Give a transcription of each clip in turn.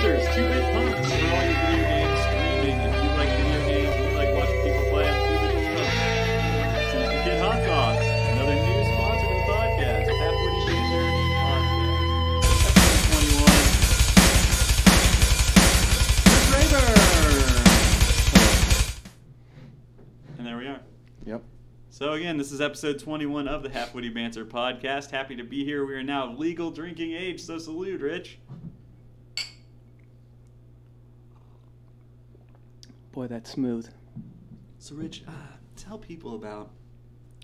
sponsors, 2-bit punks for all your video games streaming. If you like video games, you like watching people play them, 2-bit punks. Get Hot Sauce, another new sponsor to the podcast. Halfwitty Banter Podcast. Episode 21. Rayburn. And there we are. Yep. So again, this is episode 21 of the Halfwitty Banter Podcast. Happy to be here. We are now of legal drinking age, so salute, Rich. Boy, that's smooth. So Rich, tell people about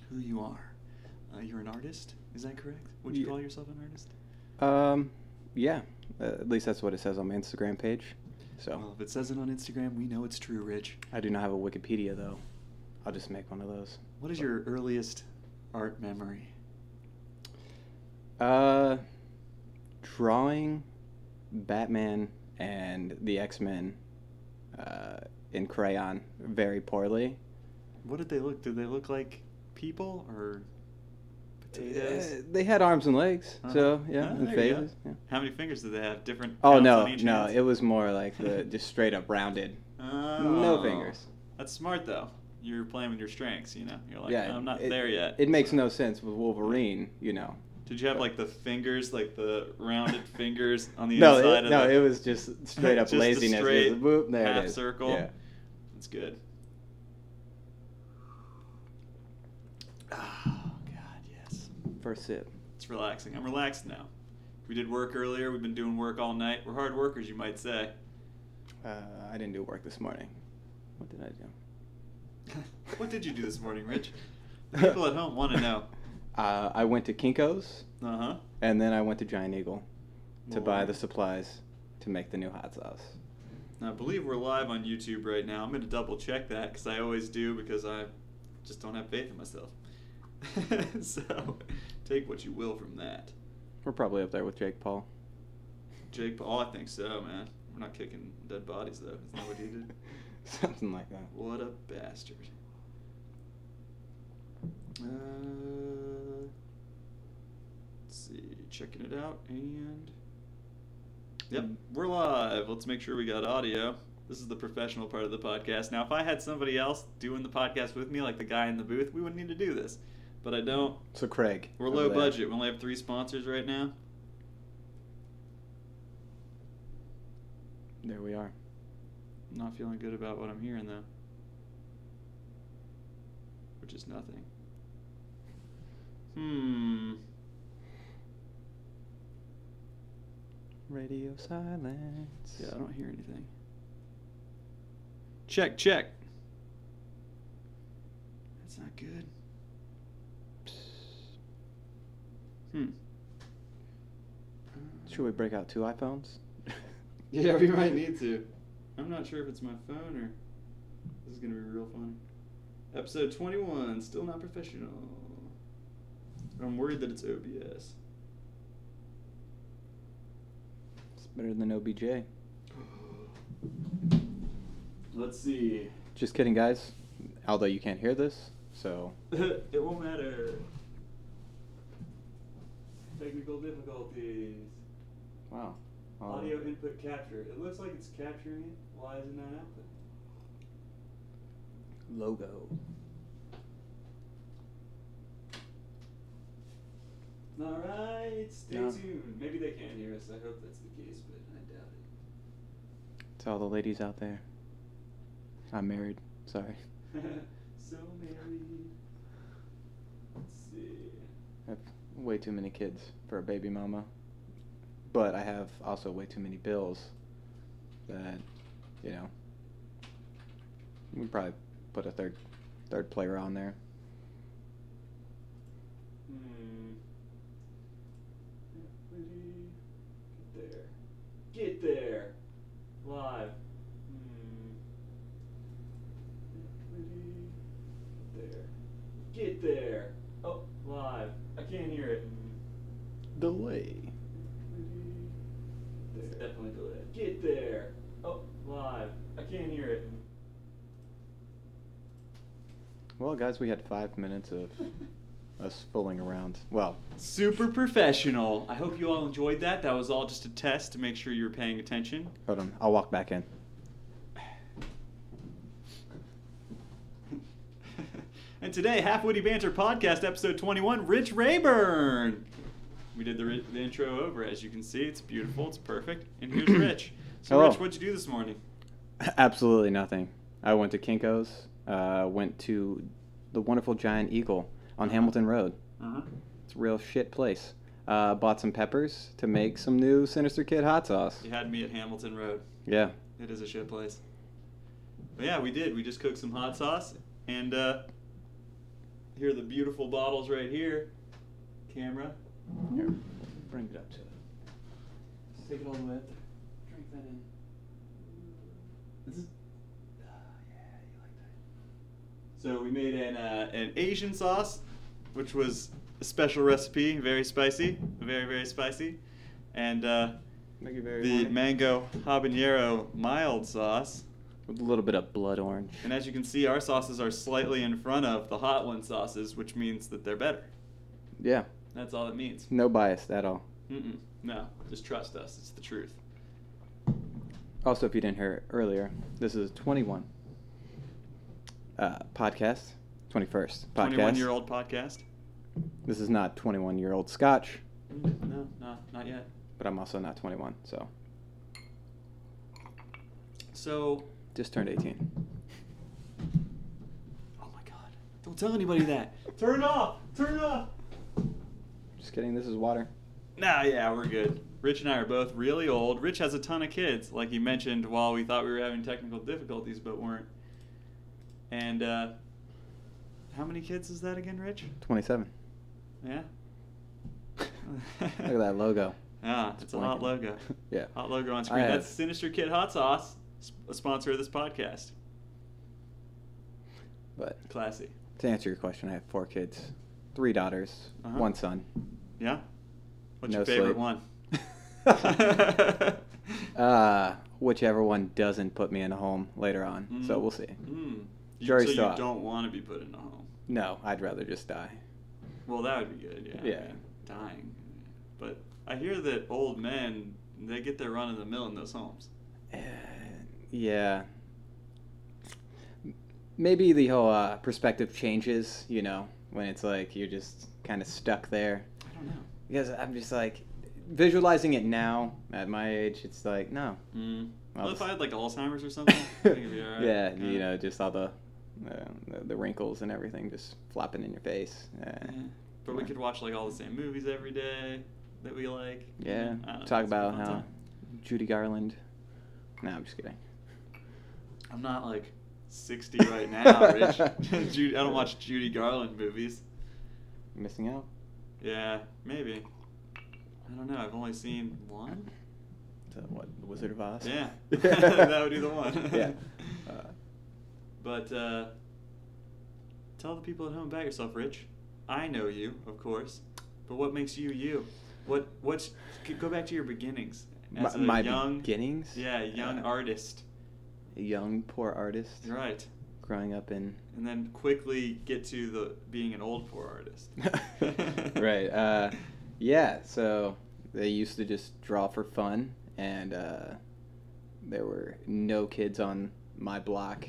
who you are. You're an artist, is that correct? Would you call yourself an artist? Yeah. At least that's what it says on my Instagram page. So. Well, if it says it on Instagram, we know it's true, Rich. I do not have a Wikipedia, though. I'll just make one of those. What is your earliest art memory? Drawing Batman and the X-Men in crayon very poorly. What did they look? Did they look like people or potatoes? They had arms and legs, so yeah, and faces. Yeah. How many fingers did they have? Different? Oh counts no, on each no, hand? it was more like the just straight up rounded. Oh. No fingers. That's smart though. You're playing with your strengths, you know. You're like, Yeah, I'm not there yet. It makes no sense with Wolverine, you know. Did you have like the fingers, like the rounded fingers on the inside of No, the... it was just straight up just laziness. A straight Boop, there half it is. circle. Yeah. That's good. Oh, God, yes. First sip. It's relaxing. I'm relaxed now. We did work earlier. We've been doing work all night. We're hard workers, you might say. I didn't do work this morning. What did I do? What did you do this morning, Rich? The people at home want to know. I went to Kinko's. Uh-huh. And then I went to Giant Eagle to Well, buy the supplies to make the new hot sauce. Now, I believe we're live on YouTube right now. I'm going to double check that because I always do because I just don't have faith in myself. So, take what you will from that. We're probably up there with Jake Paul. Jake Paul, I think so, man. We're not kicking dead bodies, though. Isn't that what he did? Something like that. What a bastard. Let's see. Checking it out, and... Yep, we're live. Let's make sure we got audio. This is the professional part of the podcast. Now, if I had somebody else doing the podcast with me, like the guy in the booth, we wouldn't need to do this. But I don't. So Craig. We're low budget. We only have 3 sponsors right now. There we are. I'm not feeling good about what I'm hearing, though. Which is nothing. Radio silence. Yeah, I don't hear anything. Check, check. That's not good. Should we break out 2 iPhones? Yeah, we might need to. I'm not sure if it's my phone or... This is going to be real funny. Episode 21, still not professional. I'm worried that it's OBS. It's better than OBJ. Let's see. Just kidding, guys. Although you can't hear this, so... It won't matter. Technical difficulties. Wow. Audio input capture. It looks like it's capturing it. Why isn't that output? Logo. Alright, stay tuned. Maybe they can't hear us. I hope that's the case, but I doubt it. To all the ladies out there. I'm married. Sorry. So married. Let's see. I have way too many kids for a baby mama. But I have also way too many bills that, you know, we'd probably put a third player on there. Get there. Live. Get there. Oh, live. I can't hear it. Delay. It's definitely delayed. Get there. Oh, live. I can't hear it. Well, guys, we had 5 minutes of us fooling around. Well, super professional. I hope you all enjoyed that. That was all just a test to make sure you were paying attention. hold on. I'll walk back in. And today, Half Witty Banter Podcast, episode 21, Rich Rayburn. We did the intro over, as you can see. It's beautiful. It's perfect. And here's Rich. So, Hello. Rich, what'd you do this morning? Absolutely nothing. I went to Kinko's. Went to the wonderful Giant Eagle on Hamilton Road. Uh-huh. It's a real shit place. Bought some peppers to make some new Sinister Kid hot sauce. You had me at Hamilton Road. Yeah. It is a shit place. But yeah, we did. We just cooked some hot sauce. And here are the beautiful bottles right here. Camera. Here, bring it up to it. Let's take it all the way up there. Drink that in. This is... yeah, you like that. So we made an Asian sauce, which was a special recipe, very spicy, very, very spicy. And Thank you very the much. mango habanero mild sauce. With a little bit of blood orange. And as you can see, our sauces are slightly in front of the hot one sauces, which means that they're better. Yeah. That's all it means. No bias at all. No, just trust us. It's the truth. Also, if you didn't hear it earlier, this is 21 podcast. 21st podcast. 21-year-old podcast? This is not 21-year-old Scotch, No, not yet. but I'm also not 21, so So, just turned 18. oh my God. Don't tell anybody that. Turn it off. Turn it off. Just kidding, this is water. Nah, yeah, we're good. Rich and I are both really old. Rich has a ton of kids, like he mentioned while we thought we were having technical difficulties, but weren't. And, how many kids is that again, Rich? 27. Yeah? Look at that logo. Ah, it's a hot logo. Yeah. Hot logo on screen. I have- That's Sinister Kid Hot Sauce, a sponsor of this podcast. But Classy. to answer your question, I have 4 kids, 3 daughters, Uh-huh. 1 son. Yeah? What's No your favorite sleep. one? Whichever one doesn't put me in a home later on. So we'll see. Jury's So still you out. don't want to be put in a home. No, I'd rather just die. Well, that would be good, yeah. Yeah. I mean, dying. But I hear that old men, they get their run of the mill in those homes. Yeah. Maybe the whole perspective changes, you know, when it's like you're just kind of stuck there. I don't know. Because I'm just like, visualizing it now at my age, it's like, no. Well, if I had like Alzheimer's or something, I think it'd be alright. Yeah, you know, just all the wrinkles and everything just flopping in your face. Yeah. But we could watch like all the same movies every day that we like. Yeah, I don't know, talk it's a about fun how time. Judy Garland. No, I'm just kidding. I'm not like 60 right now, Rich. I don't watch Judy Garland movies. Missing out? Yeah, maybe. I don't know. I've only seen one. What, The Wizard of Oz? Yeah, that would be the one. Yeah. But tell the people at home about yourself, Rich. I know you, of course, but what makes you you? What's go back to your beginnings as my a young beginnings? Yeah, young artist. A young, poor artist. You're right. Growing up in... And then quickly get to the being an old poor artist. Right. Yeah, so they used to just draw for fun, and there were no kids on my block.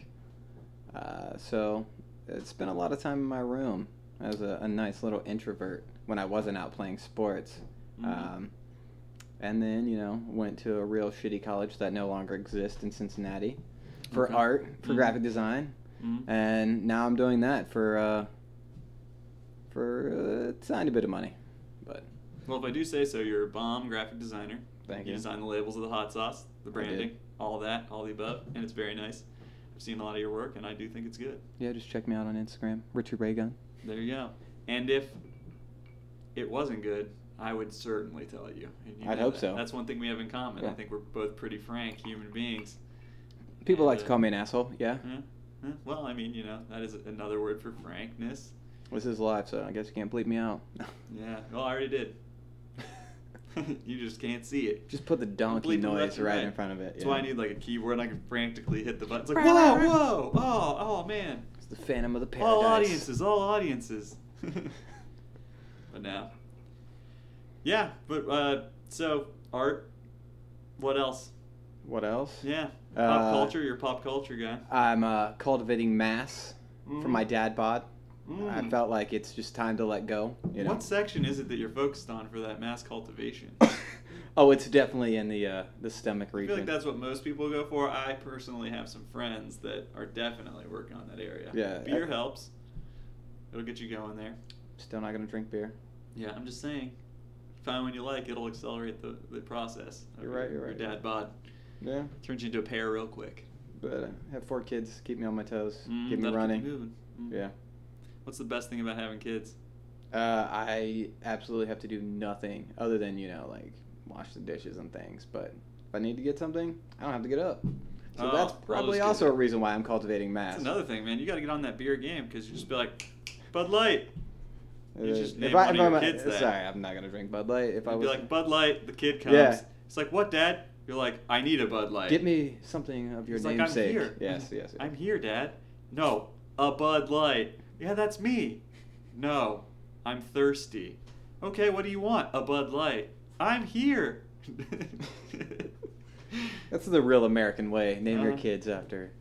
So I spent a lot of time in my room as a nice little introvert when I wasn't out playing sports. Mm-hmm. And then, you know, went to a real shitty college that no longer exists in Cincinnati for Okay. art, for graphic design. Mm-hmm. And now I'm doing that for a tiny bit of money. But Well, if I do say so, you're a bomb graphic designer. Thank You you. design the labels of the hot sauce, the branding, all that, all the above, and it's very nice. I've seen a lot of your work, and I do think it's good. yeah, just check me out on Instagram, Richard Raygun. There you go. And if it wasn't good, I would certainly tell you. And you I'd know hope that. so. That's one thing we have in common. Yeah. I think we're both pretty frank human beings. People And, like to call me an asshole, yeah. Well, I mean, you know, that is another word for frankness. This is live, so I guess you can't bleep me out. Yeah. Well, I already did. You just can't see it. Just put the donkey Bleep them left noise and right in front of it. That's yeah. why I need like a keyboard and I can frantically hit the button. It's like, whoa, whoa, oh man. It's the Phantom of the All Paradise. audiences, all audiences. But now. Yeah, but so art. What else? What else? Yeah, pop culture. You're a pop culture guy. I'm cultivating mass for my dad bod. I felt like it's just time to let go. You know? What section is it that you're focused on for that mass cultivation? Oh, it's definitely in the stomach region. I feel like that's what most people go for. I personally have some friends that are definitely working on that area. Yeah, Beer helps. It'll get you going there. Still not gonna drink beer. Yeah, I'm just saying. Find one you like, it'll accelerate the process. You're right. Your dad bod. Yeah. Turns you into a pear real quick. But I have 4 kids, keep me on my toes, keep me That'll running. Keep you moving. Yeah. What's the best thing about having kids? I absolutely have to do nothing other than, like, wash the dishes and things. But if I need to get something, I don't have to get up. So that's probably also a reason why I'm cultivating mass. That's another thing, man. You got to get on that beer game because you just be like, Bud Light. You just name if one of your I'm kids that. Sorry, I'm not gonna drink Bud Light. If I was be like, Bud Light, the kid comes. Yeah. It's like, what, Dad? You're like, I need a Bud Light. Get me something of your namesake. Like, I'm here. Yes. I'm here, Dad. No, a Bud Light. Yeah, that's me. No, I'm thirsty. Okay, what do you want? A Bud Light. I'm here. That's the real American way. Name your kids after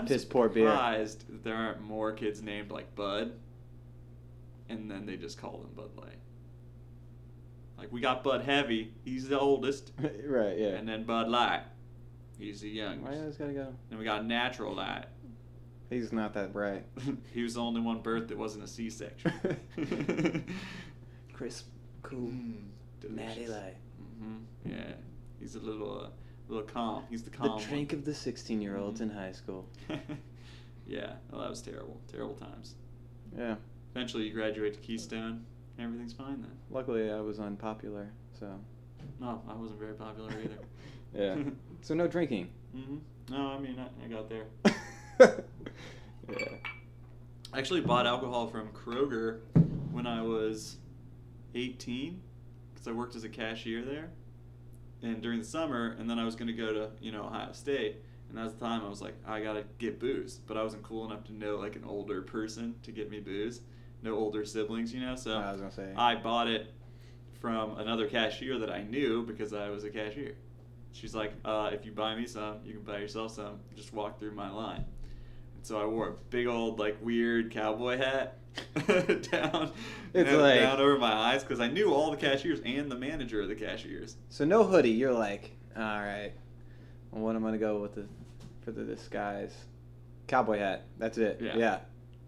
piss poor beer. I'm surprised that there aren't more kids named like Bud, and then they just call them Bud Light. Like, we got Bud Heavy. He's the oldest. Right, yeah. And then Bud Light. He's the youngest. Why you always gotta go? Then we got Natural Light. He's not that bright. He was the only one birth that wasn't a C-section. Crisp, cool, natty light. Mm-hmm. Yeah, he's a little calm. He's the calm The drink one. of the 16-year-olds in high school. Yeah, well, that was terrible. Terrible times. Yeah. Eventually, you graduate to Keystone. Everything's fine then. Luckily, I was unpopular, so. No, I wasn't very popular either. Yeah. So no drinking. No, I mean, I got there. Yeah. I actually bought alcohol from Kroger when I was 18 because I worked as a cashier there, and during the summer, and then I was going to go to Ohio State, and that was the time I was like, I gotta get booze, but I wasn't cool enough to know like an older person to get me booze, no older siblings, so I was gonna say. I bought it from another cashier that I knew because I was a cashier. She's like, if you buy me some, you can buy yourself some. Just walk through my line. And so I wore a big old like weird cowboy hat down over my eyes because I knew all the cashiers and the manager of the cashiers. So no hoodie. You're like, all right. Well, what am I gonna go with for the disguise? Cowboy hat. That's it. Yeah.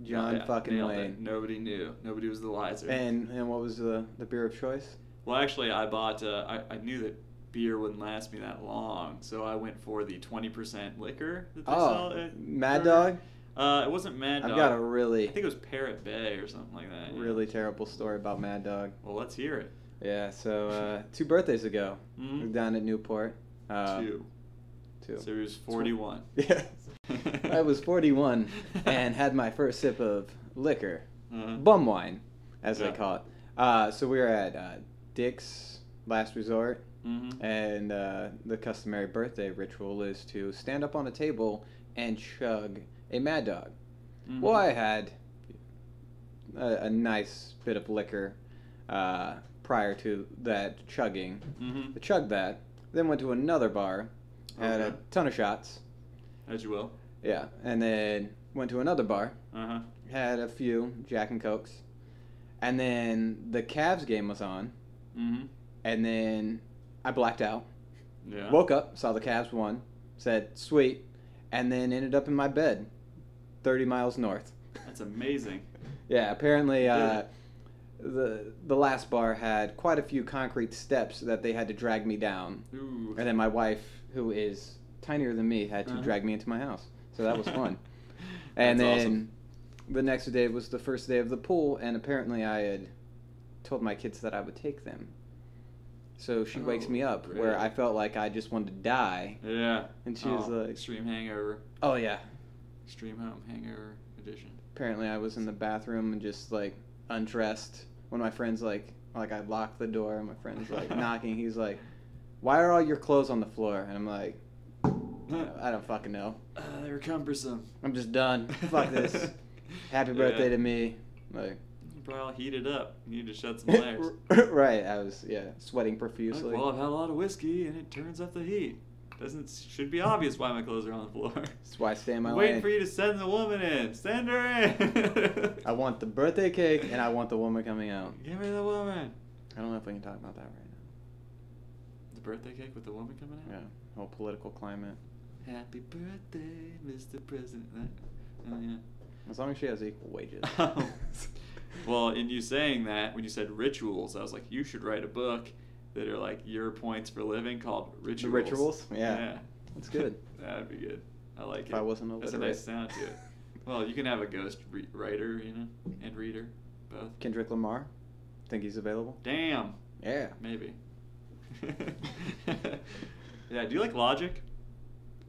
John fucking Wayne. Nobody knew. Nobody was the wiser. And what was the beer of choice? Well, actually, I bought. I knew that beer wouldn't last me that long, so I went for the 20% liquor that they sell at Mad Dog? It wasn't Mad Dog. I've got a really... I think it was Parrot Bay or something like that. Really terrible story about Mad Dog. Well, let's hear it. Yeah, so 2 birthdays ago, we were down at Newport. 2. So he was 41. Yeah. I was 41 and had my first sip of liquor. Bum wine, as they call it. So we were at Dick's Last Resort. And the customary birthday ritual is to stand up on a table and chug a Mad Dog. Well, I had a nice bit of liquor prior to that chugging. I chugged that, then went to another bar, had a ton of shots. As you will. Yeah, and then went to another bar, had a few Jack and Cokes, and then the Cavs game was on, and then I blacked out. Yeah. Woke up, saw the Cavs won, said, sweet, and then ended up in my bed 30 miles north. That's amazing. Yeah, apparently the last bar had quite a few concrete steps that they had to drag me down. Ooh. And then my wife, who is tinier than me, had to drag me into my house. So that was fun. And then awesome. The next day was the first day of the pool, and apparently I had told my kids that I would take them. So she wakes me up where I felt like I just wanted to die. Yeah. And she was like... Extreme hangover. Oh, yeah. Extreme home hangover edition. Apparently I was in the bathroom and just, like, undressed. When my friend's like I locked the door and my friend's, like, knocking. He's like, why are all your clothes on the floor? And I'm like, I don't fucking know. They were cumbersome. I'm just done. Fuck this. Happy birthday to me. Like... probably all heated up. You need to shed some layers. Right, I was sweating profusely. Like, well, I've had a lot of whiskey and it turns up the heat. Should be obvious why my clothes are on the floor. That's why I stay in my lane. Waiting for you to send the woman in. Send her in. I want the birthday cake and I want the woman coming out. Give me the woman. I don't know if we can talk about that right now. The birthday cake with the woman coming out? Yeah, whole political climate. Happy birthday, Mr. President. Oh, yeah. As long as she has equal wages. Well, in you saying that, when you said rituals, I was like, you should write a book that are like your points for living called Rituals. The Rituals? Yeah. That's good. That'd be good. I like it. If I wasn't illiterate. That's a nice sound to it. Well, you can have a ghost writer, and reader, both. Kendrick Lamar? Think he's available? Damn. Yeah. Maybe. Yeah, do you like Logic?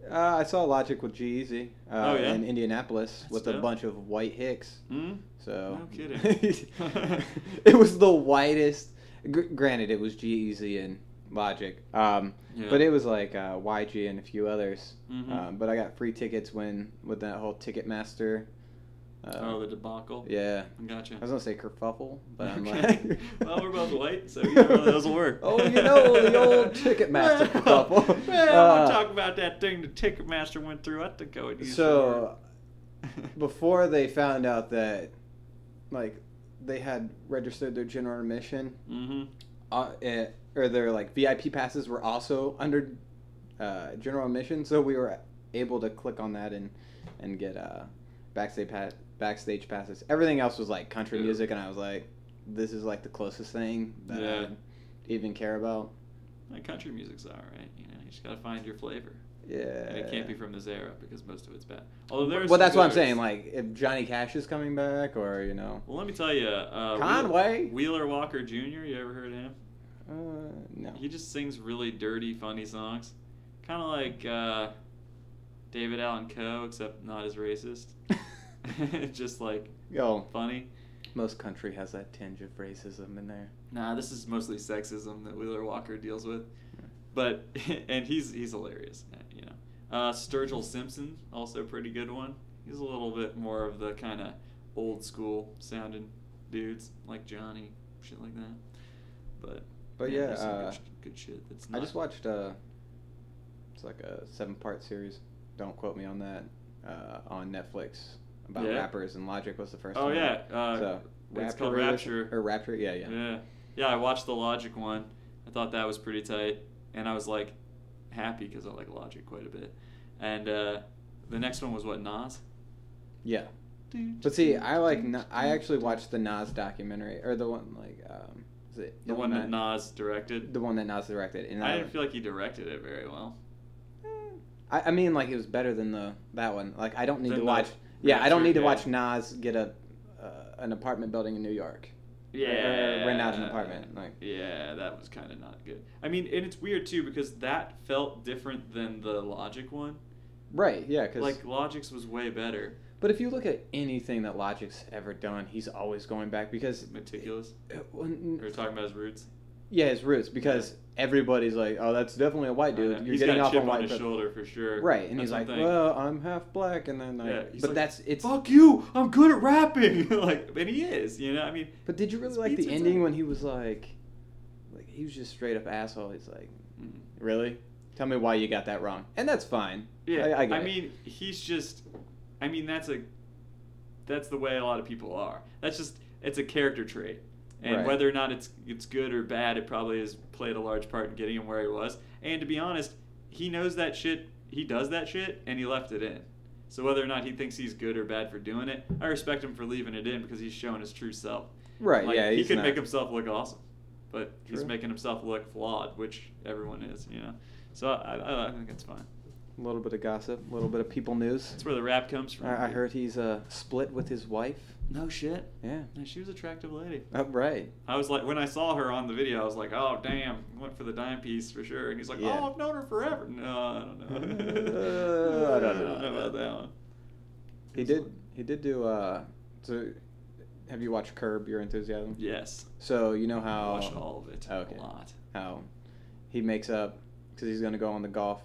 I saw Logic with G-Eazy in Indianapolis with a bunch of white hicks. Hmm? So No kidding. It was the whitest. Granted, it was G-Eazy and Logic, but it was like YG and a few others. Mm-hmm. But I got free tickets with that whole Ticketmaster. The debacle? Yeah. Gotcha. I was going to say kerfuffle, but I'm Okay. like... Well, we're both white, so either one of those will work. Oh, the old Ticketmaster kerfuffle. Well, we'll talk about that thing the Ticketmaster went through. I think I would use So, before they found out that, like, they had registered their general admission, or their, like, VIP passes were also under general admission, so we were able to click on that and get backstage passes. Everything else was like country music, and I was like, this is like the closest thing that I even care about. Like, country music's alright, you just gotta find your flavor. Yeah. And it can't be from this era because most of it's bad. Although well, that's what I'm saying. Like, if Johnny Cash is coming back, or Well, let me tell you, Conway, Wheeler Walker Jr. You ever heard of him? No. He just sings really dirty, funny songs, kind of like David Allan Coe, except not as racist. Just like funny. Most country has that tinge of racism in there. Nah, this is mostly sexism that Wheeler Walker deals with. But and he's hilarious, Sturgill Simpson, also a pretty good one. He's a little bit more of the kind of old school sounding dudes like Johnny, shit like that. But yeah, there's some good shit. That's not... I just watched it's like a 7-part series. Don't quote me on that. On Netflix about rappers, and Logic was the first one. Oh yeah, it's called Rapture. Or Rapture, yeah. Yeah, I watched the Logic one. I thought that was pretty tight, and I was like happy because I like Logic quite a bit. And the next one was what, Nas? Yeah. But see, I actually watched the Nas documentary, or the one is it the one that Nas directed? The one that Nas directed, and I didn't feel like he directed it very well. I mean, like, it was better than that one. Like, I don't need to watch. Yeah, I don't need to watch Nas get an apartment building in New York. Yeah, rent out an apartment. Like, yeah, that was kind of not good. I mean, and it's weird too because that felt different than the Logic one. Right. Yeah. Cause, like, Logic's was way better. But if you look at anything that Logic's ever done, he's always going back because meticulous. Or talking about his roots. Yeah, his roots, because everybody's like, oh, that's definitely a white dude. You're getting off on white. He's got a chip on his shoulder for sure. Right, and he's like, well, I'm half black, and then but like, it's fuck you, I'm good at rapping. Like, and he is, I mean. But did you really like the ending when he was like he was just straight up asshole? He's like, really? Tell me why you got that wrong, and that's fine. Yeah, I get it. mean, he's just, that's the way a lot of people are. It's a character trait. And whether or not it's good or bad, it probably has played a large part in getting him where he was. And to be honest, he knows that shit, he does that shit, and he left it in. So whether or not he thinks he's good or bad for doing it, I respect him for leaving it in because he's showing his true self. Right, like, he could make himself look awesome, but he's making himself look flawed, which everyone is, So I think it's fine. A little bit of gossip, a little bit of people news. That's where the rap comes from. I heard he's split with his wife. No shit. Yeah. No, she was an attractive lady. Oh, right. I was like, when I saw her on the video, I was like, oh, damn, went for the dime piece for sure. And he's like, oh, I've known her forever. No, I don't know. I don't know about that one. He did do, so have you watched Curb Your Enthusiasm? Yes. So you know how... I watched all of it. A lot. How he makes up, because he's going to go on the golf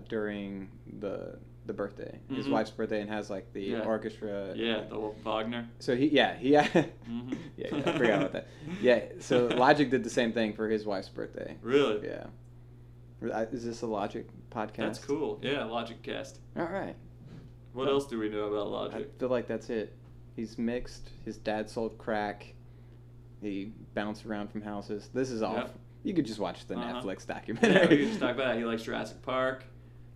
during the the birthday, his Mhm. wife's birthday, and has like the Yeah. orchestra. Yeah, the Wagner. So he Mhm. yeah, I forgot about that. Yeah, so Logic did the same thing for his wife's birthday. Really? Yeah. Is this a Logic podcast? That's cool. Yeah, Logic Cast. All right. What else do we know about I Logic? feel like that's it. He's mixed. His dad sold crack. He bounced around from houses. This is all. Yep. You could just watch the Uh-huh. Netflix Yeah, documentary. we can just talk about it. He likes Jurassic Park,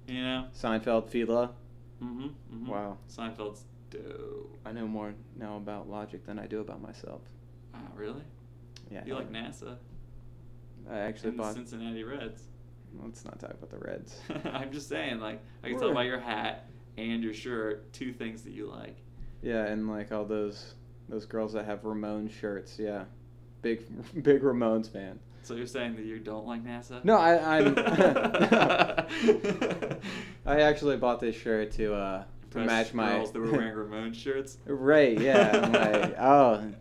you know? Seinfeld, Fila. Mm-hmm. Mm-hmm. Wow. Seinfeld's dope. I know more now about Logic than I do about myself. Wow, really? Yeah. You like NASA I actually and the bought. Cincinnati Reds. Let's not talk about the Reds. I'm just saying, like, I can tell by your hat and your shirt, two things that you like. Yeah, and like all those girls that have Ramones shirts. Yeah, big Ramones fan. So you're saying that you don't like NASA? No, I'm. I actually bought this shirt to match my girls that were wearing Ramones shirts. Right, yeah. I'm like, oh,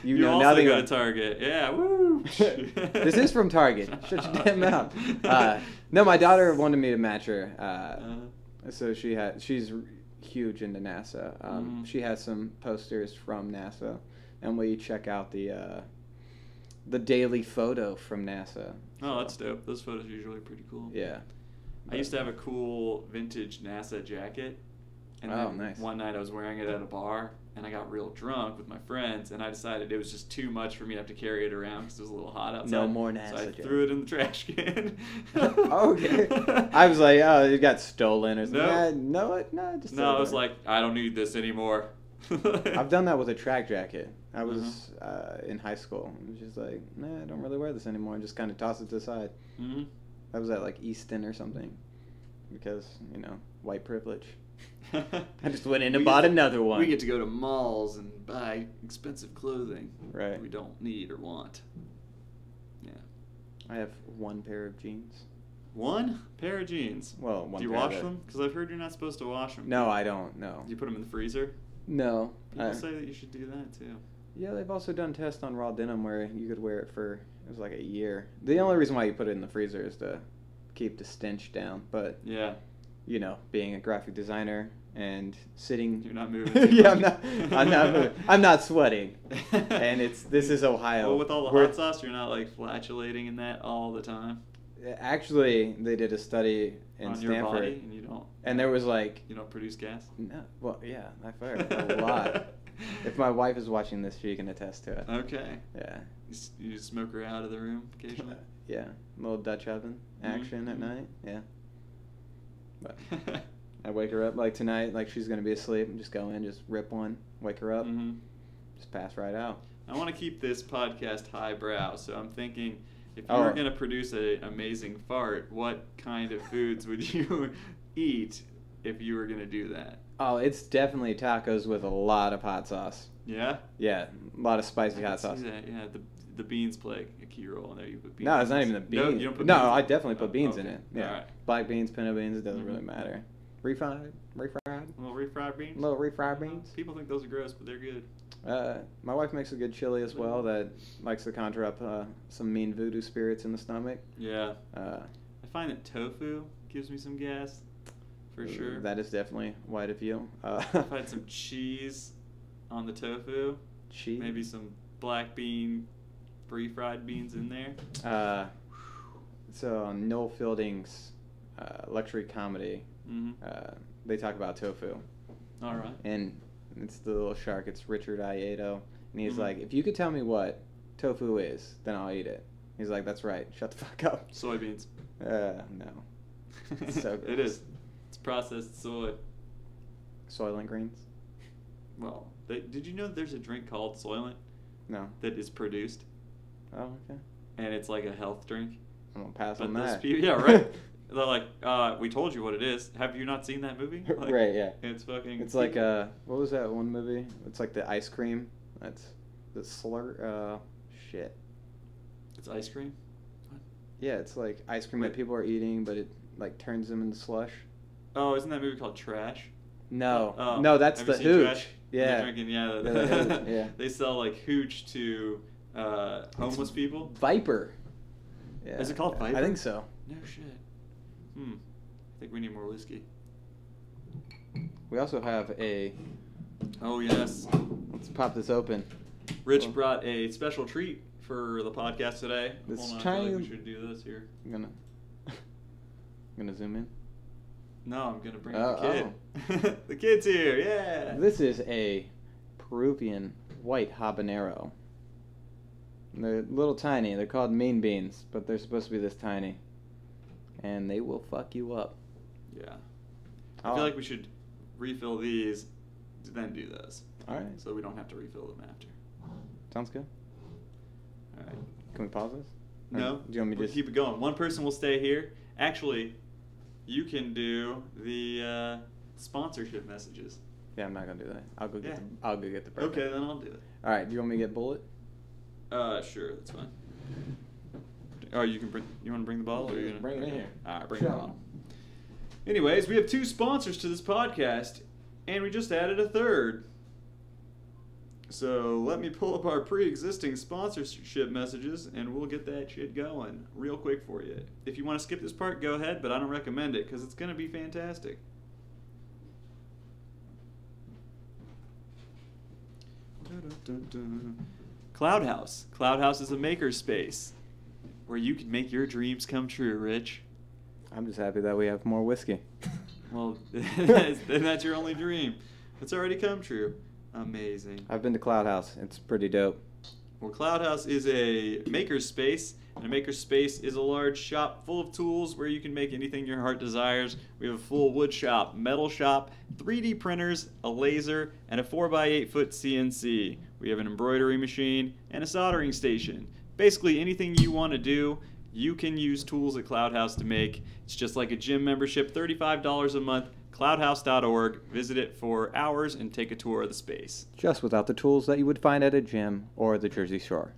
you know also nothing. go to Target. Yeah, woo. This is from Target. Shut your damn mouth. No, my daughter wanted me to match her. So she's huge into NASA. She has some posters from NASA, and we check out the daily photo from NASA. Oh, that's dope. Those photos are usually pretty cool. Yeah. I used to have a cool vintage NASA jacket. And then nice. One night I was wearing it at a bar, and I got real drunk with my friends, and I decided it was just too much for me to have to carry it around because it was a little hot outside. No more NASA So I jacket. threw it in the trash can. Okay. I was like, oh, it got stolen or something. No. Just No, I was like, I don't need this anymore. I've done that with a track jacket. I was in high school. I was just like, nah, I don't really wear this anymore. And just kind of toss it to the side. Mm-hmm. I was at like Easton or something because, white privilege. I just went in and bought another one. We get to go to malls and buy expensive clothing Right. we don't need or want. Yeah. I have one pair of jeans. One pair of jeans. Well, one Do you pair wash that- them? Because I've heard you're not supposed to wash them. No, I don't. No. Do you put them in the freezer? No. People say that you should do that too. Yeah, they've also done tests on raw denim where you could wear it for, it was like a year. The only reason why you put it in the freezer is to keep the stench down. But, Yeah. being a graphic designer and sitting... You're not moving too Yeah, much. I'm not moving. I'm not sweating. And this is Ohio. Well, with all the hot sauce, you're not like flatulating in that all the time Actually, they did a study in on Stanford. your body, and you don't. And there was like... You don't produce gas. No, well, yeah, I fired a lot. If my wife is watching this, she can attest to it. Okay. Yeah. You smoke her out of the room occasionally. Yeah, a little Dutch oven action at night. Yeah. But I wake her up like tonight, like she's gonna be asleep, and just go in, just rip one, wake her up, just pass right out. I want to keep this podcast highbrow, so I'm thinking, if you Oh. were gonna produce an amazing fart, what kind of foods would you eat if you were gonna do that? Oh, it's definitely tacos with a lot of hot sauce. Yeah. Yeah, a lot of spicy I hot can sauce. see that. Yeah, the beans play a key role in there. You put beans. No, it's not even the beans. No, you don't put no, beans in I it? definitely put Oh, beans in okay. it. Yeah, Alright. black beans, pinto beans, it doesn't Mhm. really matter. Refried. Little refried beans. Little refried beans. People think those are gross, but they're good. My wife makes a good chili as well that likes to conjure up some mean voodoo spirits in the stomach. Yeah. Uh, I find that tofu gives me some gas, for sure. That is definitely white of you. If I had some cheese on the tofu, cheese. maybe some black bean, refried beans in there. So on Noel Fielding's luxury comedy, they talk about tofu. All right. And it's the little shark. It's Richard Aieto. And he's Mhm. like, if you could tell me what tofu is, then I'll eat it. He's like, that's right. Shut the fuck up. Soybeans. No. It's so It gross. is. It's processed soy. Soylent Greens? Well, did you know there's a drink called Soylent No. that is produced, Oh, okay. and it's like a health drink? I'm going to pass But on those that. people, yeah, right. They're like, we told you what it is. Have you not seen that movie? Like, Right, yeah. It's fucking. It's like, what was that one movie? It's like the ice cream. That's the slur. Shit. It's ice cream. What? Yeah, it's like ice cream Wait. that people are eating, but it like turns them into slush. Oh, isn't that movie called Trash? No, Oh, no, that's have the you seen hooch. Trash? They're Yeah, drinking, yeah. Yeah, the hooch, yeah. They sell like hooch to homeless people. Viper. Yeah. Is it called Viper? I think so. No shit. I think we need more whiskey. We also have a... Oh, yes. Let's pop this open. Rich brought a special treat for the podcast today. This Hold on, tiny... I feel like we should do this here. I'm gonna zoom in. No, I'm going to bring the kid. Oh. The kid's here, yeah. This is a Peruvian white habanero. They're little tiny. They're called mean beans, but they're supposed to be this tiny. And they will fuck you up. Yeah. I feel like we should refill these, then do those. All right. So we don't have to refill them after. Sounds good. All right. Can we pause this? No. Do you want me to We'll just keep it going? One person will stay here. Actually, you can do the sponsorship messages. Yeah, I'm not gonna do that. I'll go get the burger. Okay, then I'll do it. All right. Do you want me to get bullet? Sure, that's fine. Oh, you can bring. You want to bring the bottle, or are you gonna bring it in here? All right, bring the bottle. Anyways, we have 2 sponsors to this podcast, and we just added a third. So let me pull up our pre-existing sponsorship messages, and we'll get that shit going real quick for you. If you want to skip this part, go ahead, but I don't recommend it because it's going to be fantastic. Cloud House. Cloud House is a makerspace where you can make your dreams come true, Rich. I'm just happy that we have more whiskey. Well, then that's your only dream. It's already come true. Amazing. I've been to Cloud House. It's pretty dope. Well, Cloud House is a makerspace, and a makerspace is a large shop full of tools where you can make anything your heart desires. We have a full wood shop, metal shop, 3D printers, a laser, and a 4x8 foot CNC. We have an embroidery machine and a soldering station. Basically, anything you want to do, you can use tools at Cloud House to make. It's just like a gym membership, $35 a month. cloudhouse.org. Visit it for hours and take a tour of the space. Just without the tools that you would find at a gym or the Jersey Shore.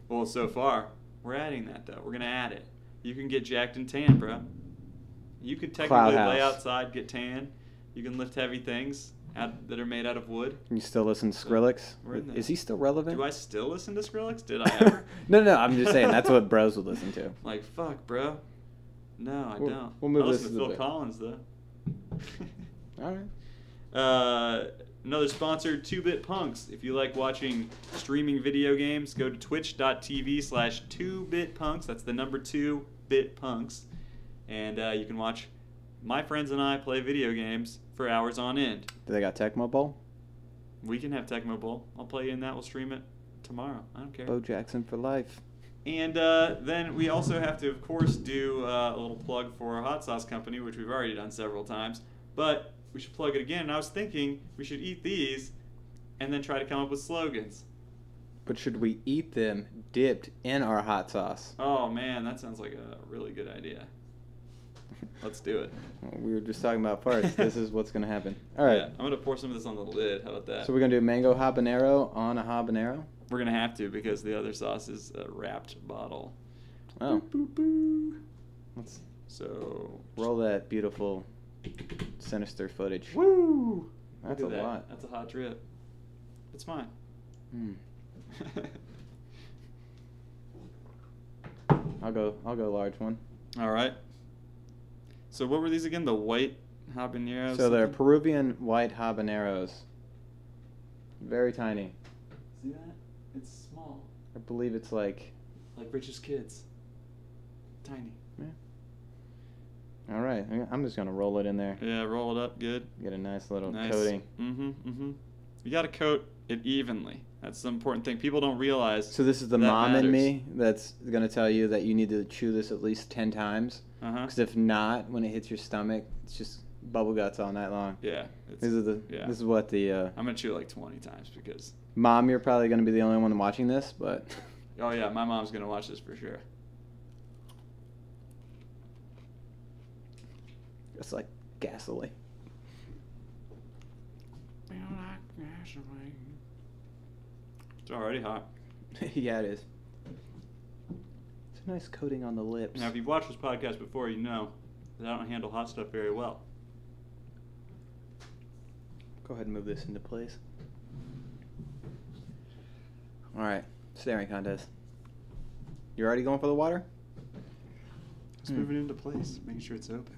Well, so far, we're adding that, though. We're going to add it. You can get jacked and tan, bro. You could technically lay outside, get tan. You can lift heavy things that are made out of wood. You still listen to Skrillex? Is he still relevant? Do I still listen to Skrillex? Did I ever? No, I'm just saying. That's what bros would listen to. Like, fuck, bro. No, I don't. We'll move I listen this to a Phil bit. Collins, though. All right. Another sponsor, 2-Bit Punks. If you like watching streaming video games, go to twitch.tv/2bitpunks. That's the number 2bitpunks. And you can watch my friends and I play video games for hours on end. Do they got Tecmo Bowl? We can have Tecmo Bowl. I'll play you in that. We'll stream it tomorrow. I don't care. Bo Jackson for life. And then we also have to, of course, do a little plug for our hot sauce company, which we've already done several times. But we should plug it again. And I was thinking we should eat these and then try to come up with slogans. But should we eat them dipped in our hot sauce? Oh, man, that sounds like a really good idea. Let's do it. We were just talking about parts. This is what's going to happen. All right. Yeah, I'm going to pour some of this on the lid. How about that? So we're going to do mango habanero on a habanero? We're going to have to because the other sauce is a wrapped bottle. Oh. Boop, boop, boop. Let's So roll that beautiful sinister footage. Woo! That's a lot. That's a hot drip. It's fine. I'll go large one. All right. So what were these again? The white habaneros? So they're Peruvian white habaneros. Very tiny. See that? It's small. I believe it's like Rich's kids. Tiny. Yeah. All right. I'm just going to roll it in there. Yeah, roll it up good. Get a nice little coating. You got to coat it evenly. That's the important thing. People don't realize. So this is the mom in me that's going to tell you that you need to chew this at least 10 times. Because if not, when it hits your stomach, it's just bubble guts all night long. Yeah. This is what the... I'm going to chew it like 20 times because... Mom, you're probably going to be the only one watching this, but... Oh, yeah. My mom's going to watch this for sure. It's like gasoline. It's already hot. Yeah, it is. It's a nice coating on the lips. Now, if you've watched this podcast before, you know that I don't handle hot stuff very well. Go ahead and move this into place. All right, staring contest. You already going for the water? Let's move it into place, making sure it's open.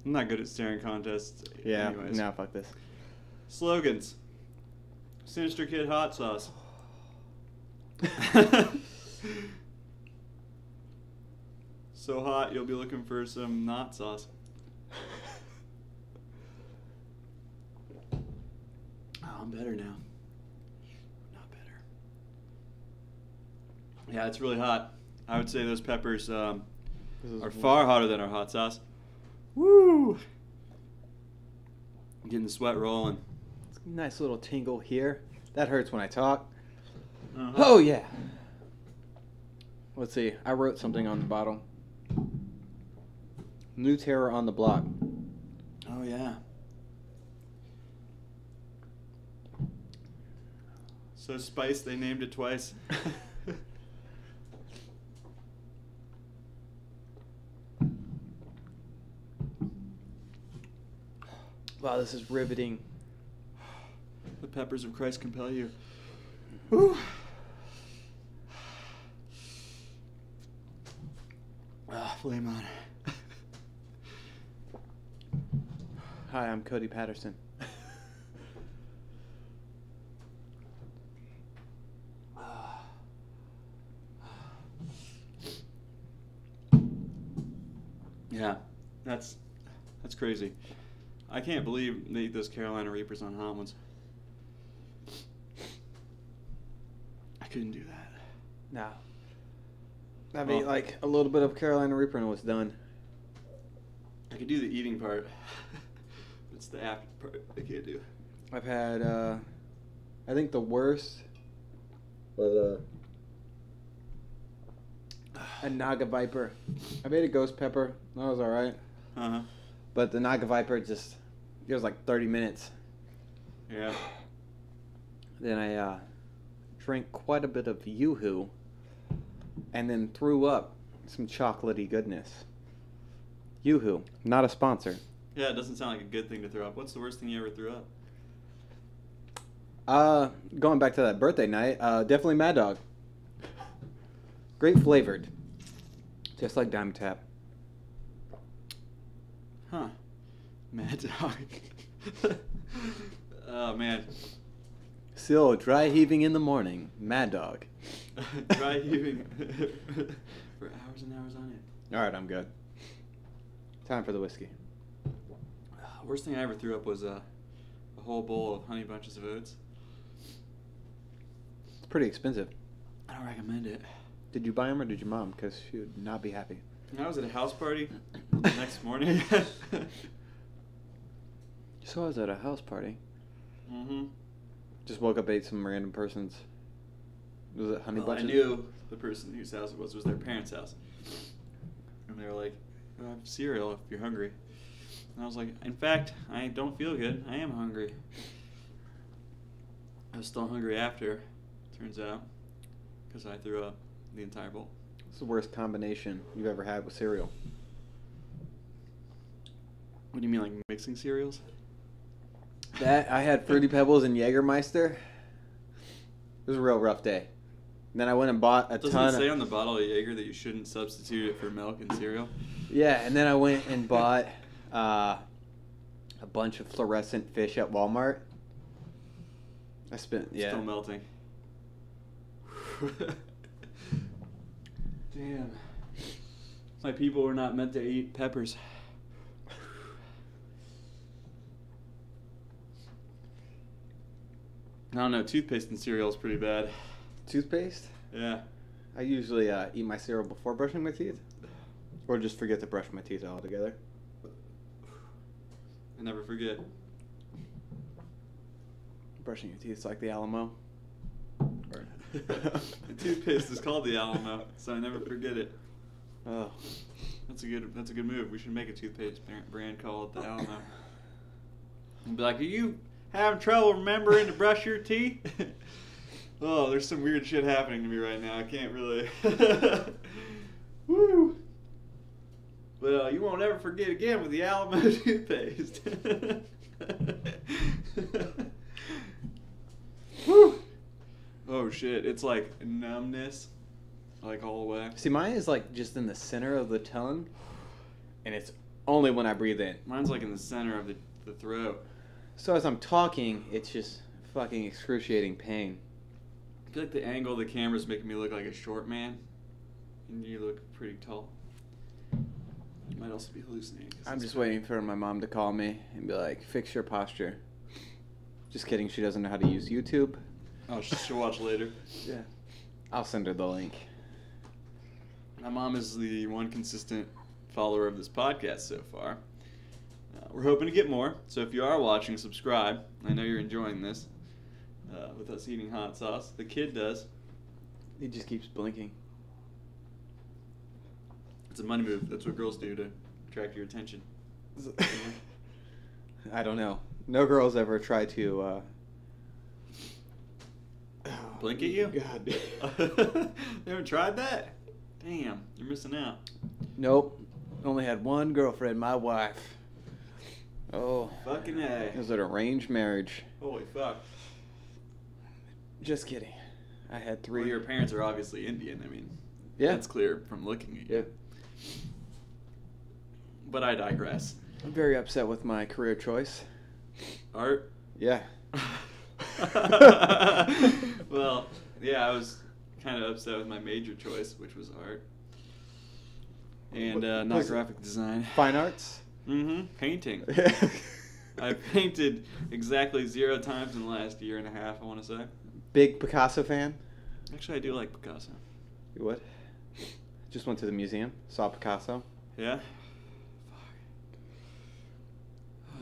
I'm not good at staring contests. Yeah. Anyways. No, fuck this. Slogans. Sinister Kid hot sauce. So hot, you'll be looking for some not sauce. Oh, I'm better now. Not better. Yeah, it's really hot. I would say those peppers are far hotter than our hot sauce. Woo! Getting the sweat rolling. It's a nice little tingle here. That hurts when I talk. Uh-huh. Oh, yeah. Let's see. I wrote something on the bottle. New terror on the block. Oh, yeah. So Spice, they named it twice. Wow, this is riveting. The peppers of Christ compel you. Whew. Flame on. Hi, I'm Cody Patterson. Yeah, that's crazy. I can't believe they eat those Carolina Reapers on hot ones. I couldn't do that. No. I mean, like, a little bit of Carolina Reaper and it was done. I could do the eating part. It's the after part I can't do. I've had, I think the worst was a Naga Viper. I made a ghost pepper. That was alright. Uh-huh. But the Naga Viper it was like 30 minutes. Yeah. Then I drank quite a bit of Yoo-Hoo and then threw up some chocolatey goodness. Yoo-Hoo, not a sponsor. Yeah, it doesn't sound like a good thing to throw up. What's the worst thing you ever threw up? Going back to that birthday night, definitely Mad Dog. Great flavored. Just like Diamond Tap. Huh. Mad Dog. Oh, man. Still dry heaving in the morning. Mad Dog. Dry heaving for hours and hours on it. Alright, I'm good. Time for the whiskey. Worst thing I ever threw up was a whole bowl of Honey Bunches of Oats. It's pretty expensive. I don't recommend it. Did you buy them or did your mom? Because she would not be happy. I was at a house party the next morning. So I was at a house party. Mm-hmm. Just woke up, ate some random person's. Was it Honey Bunches? I knew the person whose house it was their parents' house. And they were like, "I have cereal if you're hungry." And I was like, "In fact, I don't feel good. I am hungry." I was still hungry after, turns out, because I threw up the entire bowl. What's the worst combination you've ever had with cereal? What do you mean, like mixing cereals? That I had Fruity Pebbles and Jägermeister. It was a real rough day. And then I went and bought a ton. Doesn't it say on the bottle of Jaeger that you shouldn't substitute it for milk and cereal? Yeah, and then I went and bought a bunch of fluorescent fish at Walmart. I spent Still melting. Damn. My people were not meant to eat peppers. I don't know, toothpaste and cereal is pretty bad. Toothpaste? Yeah. I usually eat my cereal before brushing my teeth. Or just forget to brush my teeth altogether. I never forget. Brushing your teeth is like the Alamo. The toothpaste is called the Alamo, so I never forget it. Oh. That's a good move. We should make a toothpaste brand called the Alamo. And be like, are you having trouble remembering to brush your teeth? Oh, there's some weird shit happening to me right now. I can't really. Woo! Well, you won't ever forget again with the Alamo toothpaste. Woo! Oh shit! It's like numbness, like all the way. See, mine is like just in the center of the tongue, and it's only when I breathe in. Mine's like in the center of the throat. So as I'm talking, it's just fucking excruciating pain. I feel like the angle of the camera's making me look like a short man, and you look pretty tall. You might also be hallucinating. I'm just waiting for my mom to call me and be like, fix your posture. Just kidding, she doesn't know how to use YouTube. Oh, she'll watch later. Yeah. I'll send her the link. My mom is the one consistent follower of this podcast so far. We're hoping to get more, so if you are watching, subscribe. I know you're enjoying this with us eating hot sauce. The kid does. He just keeps blinking. It's a money move. That's what girls do to attract your attention. I don't know. No girls ever try to... Blink at you? God. They haven't tried that? Damn, you're missing out. Nope. Only had one girlfriend, my wife. Oh. Fucking A. It was an arranged marriage. Holy fuck. Just kidding. I had 3. Well, your parents are obviously Indian. I mean, yeah. That's clear from looking at you. Yeah. But I digress. I'm very upset with my career choice. Art? Yeah. Well, yeah, I was kind of upset with my major choice, which was art. And not graphic design. Fine arts? Mm-hmm. Painting. I painted exactly 0 times in the last year and a half, I want to say. Big Picasso fan? Actually, I do like Picasso. You would? Just went to the museum, saw Picasso. Yeah?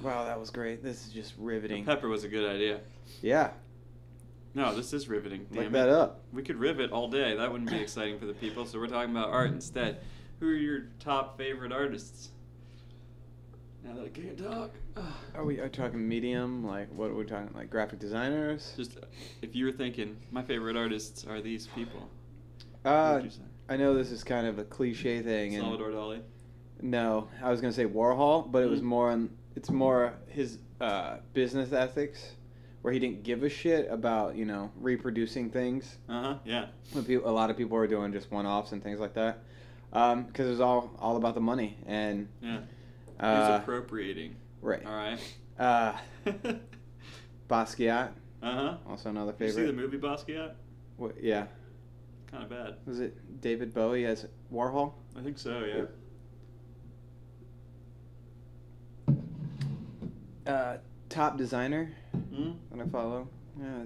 Wow, that was great. This is just riveting. Pepper was a good idea. Yeah. No, this is riveting. Damn Look that up. We could rivet all day. That wouldn't be exciting for the people, so we're talking about art instead. Who are your top favorite artists? Now that I can't talk. Are we talking medium? Like, what are we talking? Like graphic designers? Just, if you were thinking, my favorite artists are these people. What would you say? I know this is kind of a cliche thing. Salvador Dali? No, I was gonna say Warhol, but it was more on. It's more his business ethics, where he didn't give a shit about reproducing things. Yeah. A lot of people were doing just one-offs and things like that, because it was all about the money and. Yeah. He's appropriating. Right. All right. Basquiat. Also another favorite. You see the movie Basquiat? What? Yeah. Kind of bad. Was it David Bowie as Warhol? I think so. Yeah. Top designer Mm-hmm. that I follow. Yeah,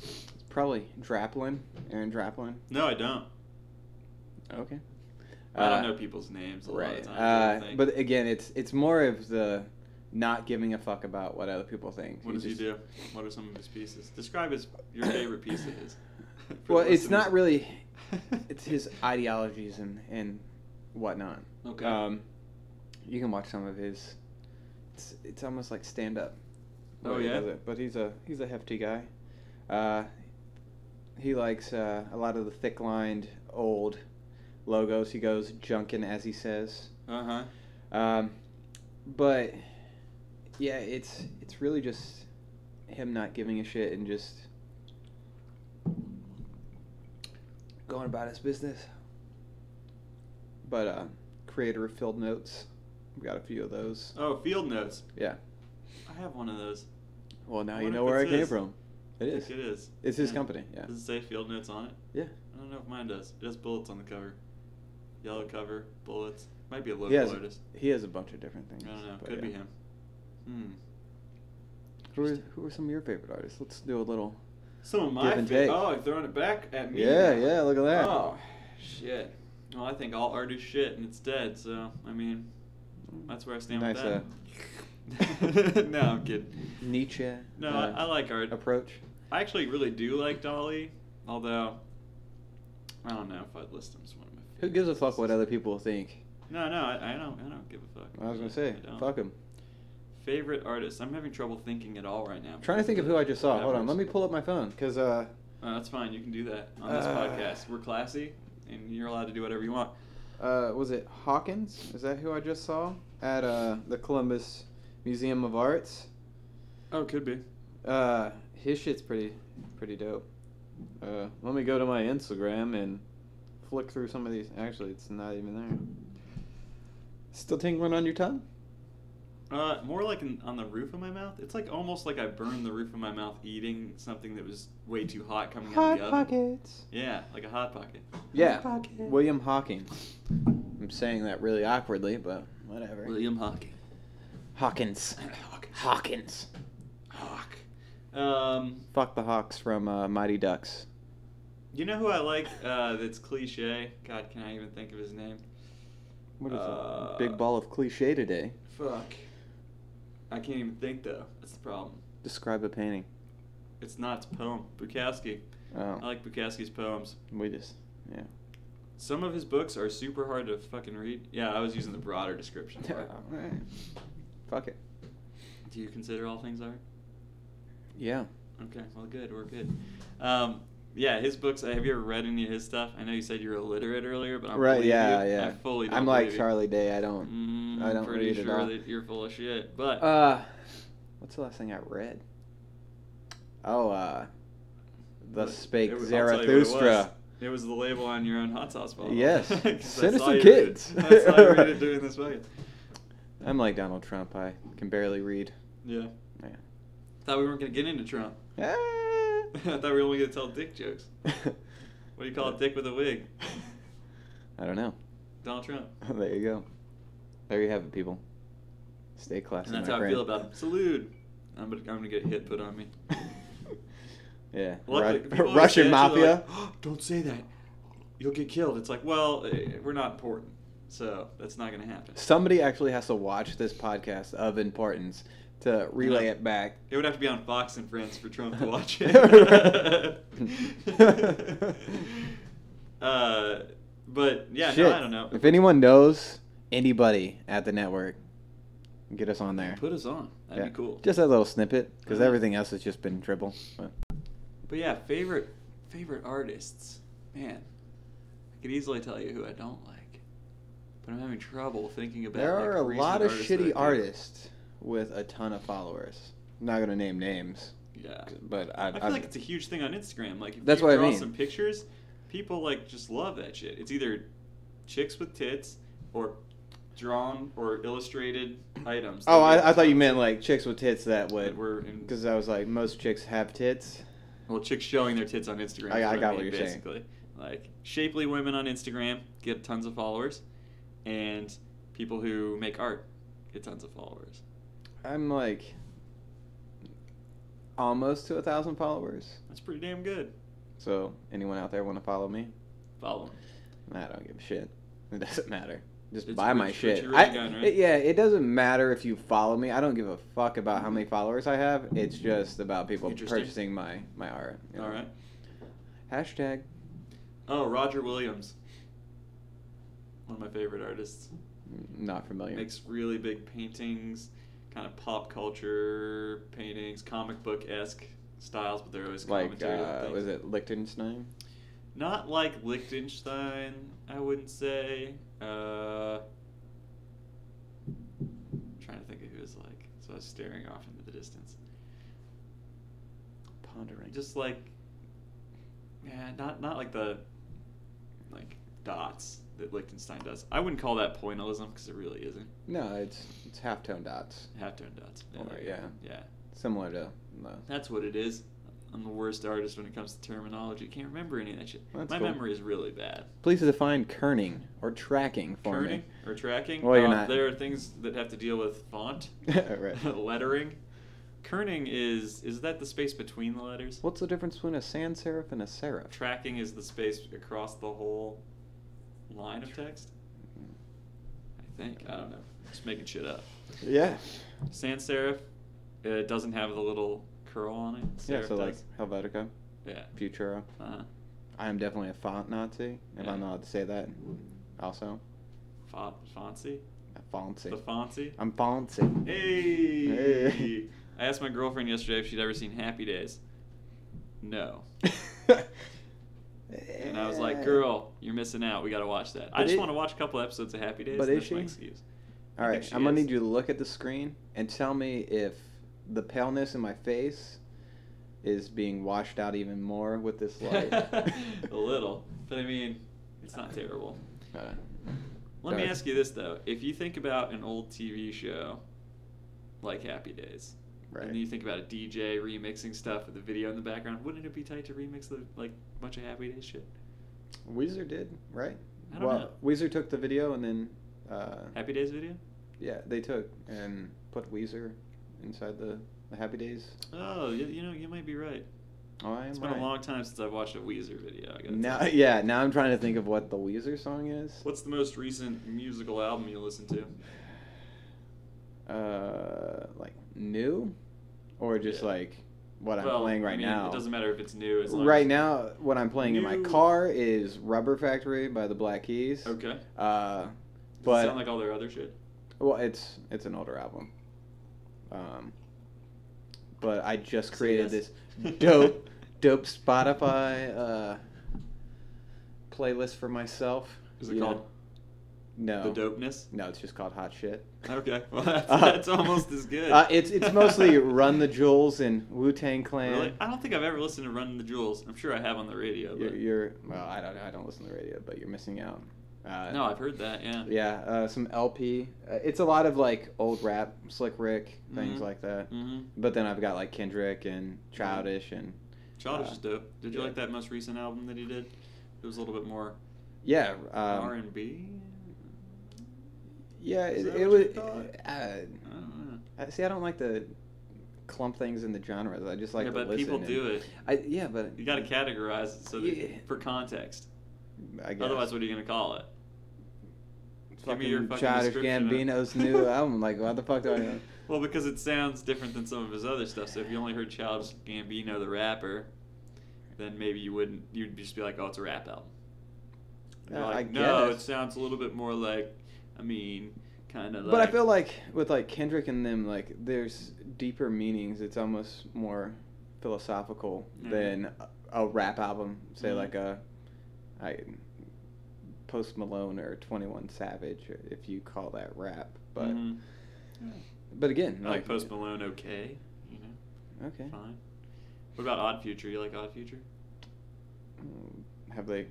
it's probably Draplin, Aaron Draplin. No, I don't. Okay. I don't know people's names a lot of times. But again, it's more of the not giving a fuck about what other people think. What does he do? What are some of his pieces? Describe your favorite piece of his. Well, it's not really. It's his ideologies and whatnot. Okay. You can watch some of his. It's almost like stand up. Oh yeah. But he's a hefty guy. He likes a lot of the thick lined old logos. He goes junkin', as he says. But yeah, it's really just him not giving a shit and just going about his business. But creator of Field Notes, we've got a few of those. Oh, Field Notes. Yeah. I have one of those. Well, now you know where it came from. It I is. think it is. It's his company. Yeah. Does it say Field Notes on it? Yeah. I don't know if mine does. It has bullets on the cover. Yellow cover, bullets. Might be a local artist. He has a bunch of different things. I don't know. Could be him. Who are some of your favorite artists? Let's do a little. Some of my favorite. Oh, you're throwing it back at me. Yeah, look at that. Oh, shit. Well, I think all art is shit and it's dead, so, I mean, that's where I stand with that. No, I'm kidding. Nietzsche. No, I like art. Approach. I actually really do like Dali, although I don't know if I'd list him as one of my favorites. Who gives a fuck what other people think? No, I don't give a fuck. I was gonna say, fuck him. Favorite artist? I'm having trouble thinking at all right now. I'm trying to think of who I just saw. Hold on, let me pull up my phone, cause that's fine. You can do that on this podcast. We're classy, and you're allowed to do whatever you want. Was it Hawkins? Is that who I just saw at the Columbus Museum of Arts? Oh, could be. His shit's pretty dope. Let me go to my Instagram and flick through some of these. Actually, it's not even there. Still tingling on your tongue? More like on the roof of my mouth. It's like almost like I burned the roof of my mouth eating something that was way too hot coming out of the oven. Hot Pockets. Yeah, like a Hot Pocket. Yeah, Hot Pocket. William Hawkins. I'm saying that really awkwardly, but whatever. William Hawking. Hawkins. Hawkins. Hawk. Fuck the Hawks from Mighty Ducks. You know who I like that's cliche? God, can I even think of his name? What is it? Big ball of cliche today. Fuck. I can't even think, though. That's the problem. Describe a painting. It's not. It's a poem. Bukowski. Oh. I like Bukowski's poems. Yeah. Some of his books are super hard to fucking read. Yeah, I was using the broader description. Alright. Fuck it. Do you consider all things art? Yeah. Okay, well, good. We're good. Yeah, his books. Have you ever read any of his stuff? I know you said you're illiterate earlier, but I'm right. Yeah, you. yeah. I fully don't I'm like believe Charlie Day. I don't pretty read sure at all. that you're full of shit. But what's the last thing I read? Oh, Thus Spake I'll tell you Zarathustra. It was the label on your own hot sauce bottle. Yes. Citizen Kids. I saw you read it during this bucket. I'm like Donald Trump. I can barely read. Yeah. Yeah. Thought we weren't going to get into Trump. I thought we were only going to tell dick jokes. What do you call a dick with a wig? I don't know. Donald Trump. There you go. There you have it, people. Stay classy, And that's my how friend. I feel about him. Salute. I'm gonna get a hit put on me. Yeah. Luckily, people Russian understand, mafia. like, oh, don't say that. You'll get killed. It's like, well, we're not important, so that's not gonna happen. Somebody actually has to watch this podcast of importance to relay it back. It would have to be on Fox and Friends for Trump to watch it. But yeah, Shit. no, I don't know. If anyone knows anybody at the network, get us on there. Put us on. That'd be cool. Just a little snippet, because everything else has just been dribble. But yeah, favorite artists. Man, I could easily tell you who I don't like, but I'm having trouble thinking about. There are a lot of shitty artists artists with a ton of followers. I'm not gonna name names. Yeah, but I feel like it's a huge thing on Instagram. Like if that's you what I draw mean. some pictures, people like just love that shit. It's either chicks with tits or drawn or illustrated items. Oh, I thought you meant like chicks with tits that would. Were because I was like, most chicks have tits. Well, chicks showing their tits on Instagram. I got what you're basically saying. Like shapely women on Instagram get tons of followers, and people who make art get tons of followers. I'm like almost to 1,000 followers. That's pretty damn good. So anyone out there want to follow me? Follow me. I don't give a shit. It doesn't matter. Just It's buy my rich, shit. Richie Gun, right? It doesn't matter if you follow me. I don't give a fuck about how many followers I have. It's just about people purchasing my art. You know? All right. Hashtag. Oh, Roger Williams. One of my favorite artists. Not familiar. Makes really big paintings, kind of pop culture paintings, comic book-esque styles, but they're always like, commentary on things. was it Liechtenstein? Not like Liechtenstein, I wouldn't say. Trying to think of who it's like. So I was staring off into the distance. Pondering. Just like, yeah, not like the dots that Liechtenstein does. I wouldn't call that pointillism because it really isn't. No, it's halftone dots. Halftone dots. Yeah. Similar to. That's what it is. I'm the worst artist when it comes to terminology. Can't remember any of that shit. That's My cool. memory is really bad. Please define kerning or tracking for Kerning me. or tracking? Well, you're not. There are things that have to deal with font, Right. lettering. Kerning is that the space between the letters? What's the difference between a sans serif and a serif? Tracking is the space across the whole line of text. I think. I don't know. Just making shit up. Yeah. Sans serif, it doesn't have the little curl on it. Yeah, Serif so like does. Helvetica, Yeah. Futuro. Uh-huh. I am definitely a font Nazi, if Yeah. I'm allowed to say that. Also. Fonzie? Fancy. The Fonzie? I'm fancy. Hey! Hey. I asked my girlfriend yesterday if she'd ever seen Happy Days. No. And I was like, girl, you're missing out. We got to watch that. I just want to watch a couple episodes of Happy Days. But and is that's my she? excuse. All right, I'm going to need you to look at the screen and tell me if the paleness in my face is being washed out even more with this light. A little. But I mean, it's not terrible. Let me ask you this, though. If you think about an old TV show like Happy Days, Right. and then you think about a DJ remixing stuff with the video in the background, wouldn't it be tight to remix the bunch of Happy Days shit? Weezer did, right? I don't know. Weezer took the video and then... Happy Days video? Yeah, they took and put Weezer inside the Happy Days. Oh, you might be right. Oh, I am It's been a long time since I've watched a Weezer video. I gotta tell you. Now I'm trying to think of what the Weezer song is. What's the most recent musical album you listen to? Like new, or just like what I'm playing right now. It doesn't matter if it's new. As long right as now, what I'm playing in my car is Rubber Factory by the Black Keys. Okay. But does it sound like all their other shit? Well, it's an older album. But I just created this dope Spotify playlist for myself. Is it called? No. The Dopeness? No, it's just called Hot Shit. Okay, well that's almost as good. It's mostly Run the Jewels and Wu-Tang Clan. Really? I don't think I've ever listened to Run the Jewels. I'm sure I have on the radio. But... Well, I don't know. I don't listen to the radio, but you're missing out. No, I've heard that. Yeah. Yeah, some LP. It's a lot of like old rap, Slick Rick, things like that. Mm-hmm. But then I've got like Kendrick and Childish and. Childish is dope. Did you like that most recent album that he did? It was a little bit more. Yeah. R&B. Yeah, it was. I don't know. See, I don't like to clump things into genres. I just like to listen. But people do it. But you got to categorize it so that for context. I guess. Otherwise, what are you gonna call it? Give me your fucking Childish description Gambino's new album. Like, what the fuck do I know? Well, because it sounds different than some of his other stuff. So if you only heard Childish Gambino, the rapper, then maybe you wouldn't. You'd just be like, "Oh, it's a rap album." Like, no, it sounds a little bit more like. Kind of like... But I feel like with like Kendrick and them, like there's deeper meanings. It's almost more philosophical than a rap album. Say like Post Malone or 21 Savage, if you call that rap. But but again, I like Post Malone. Okay, Okay. Fine. What about Odd Future? You like Odd Future? Have they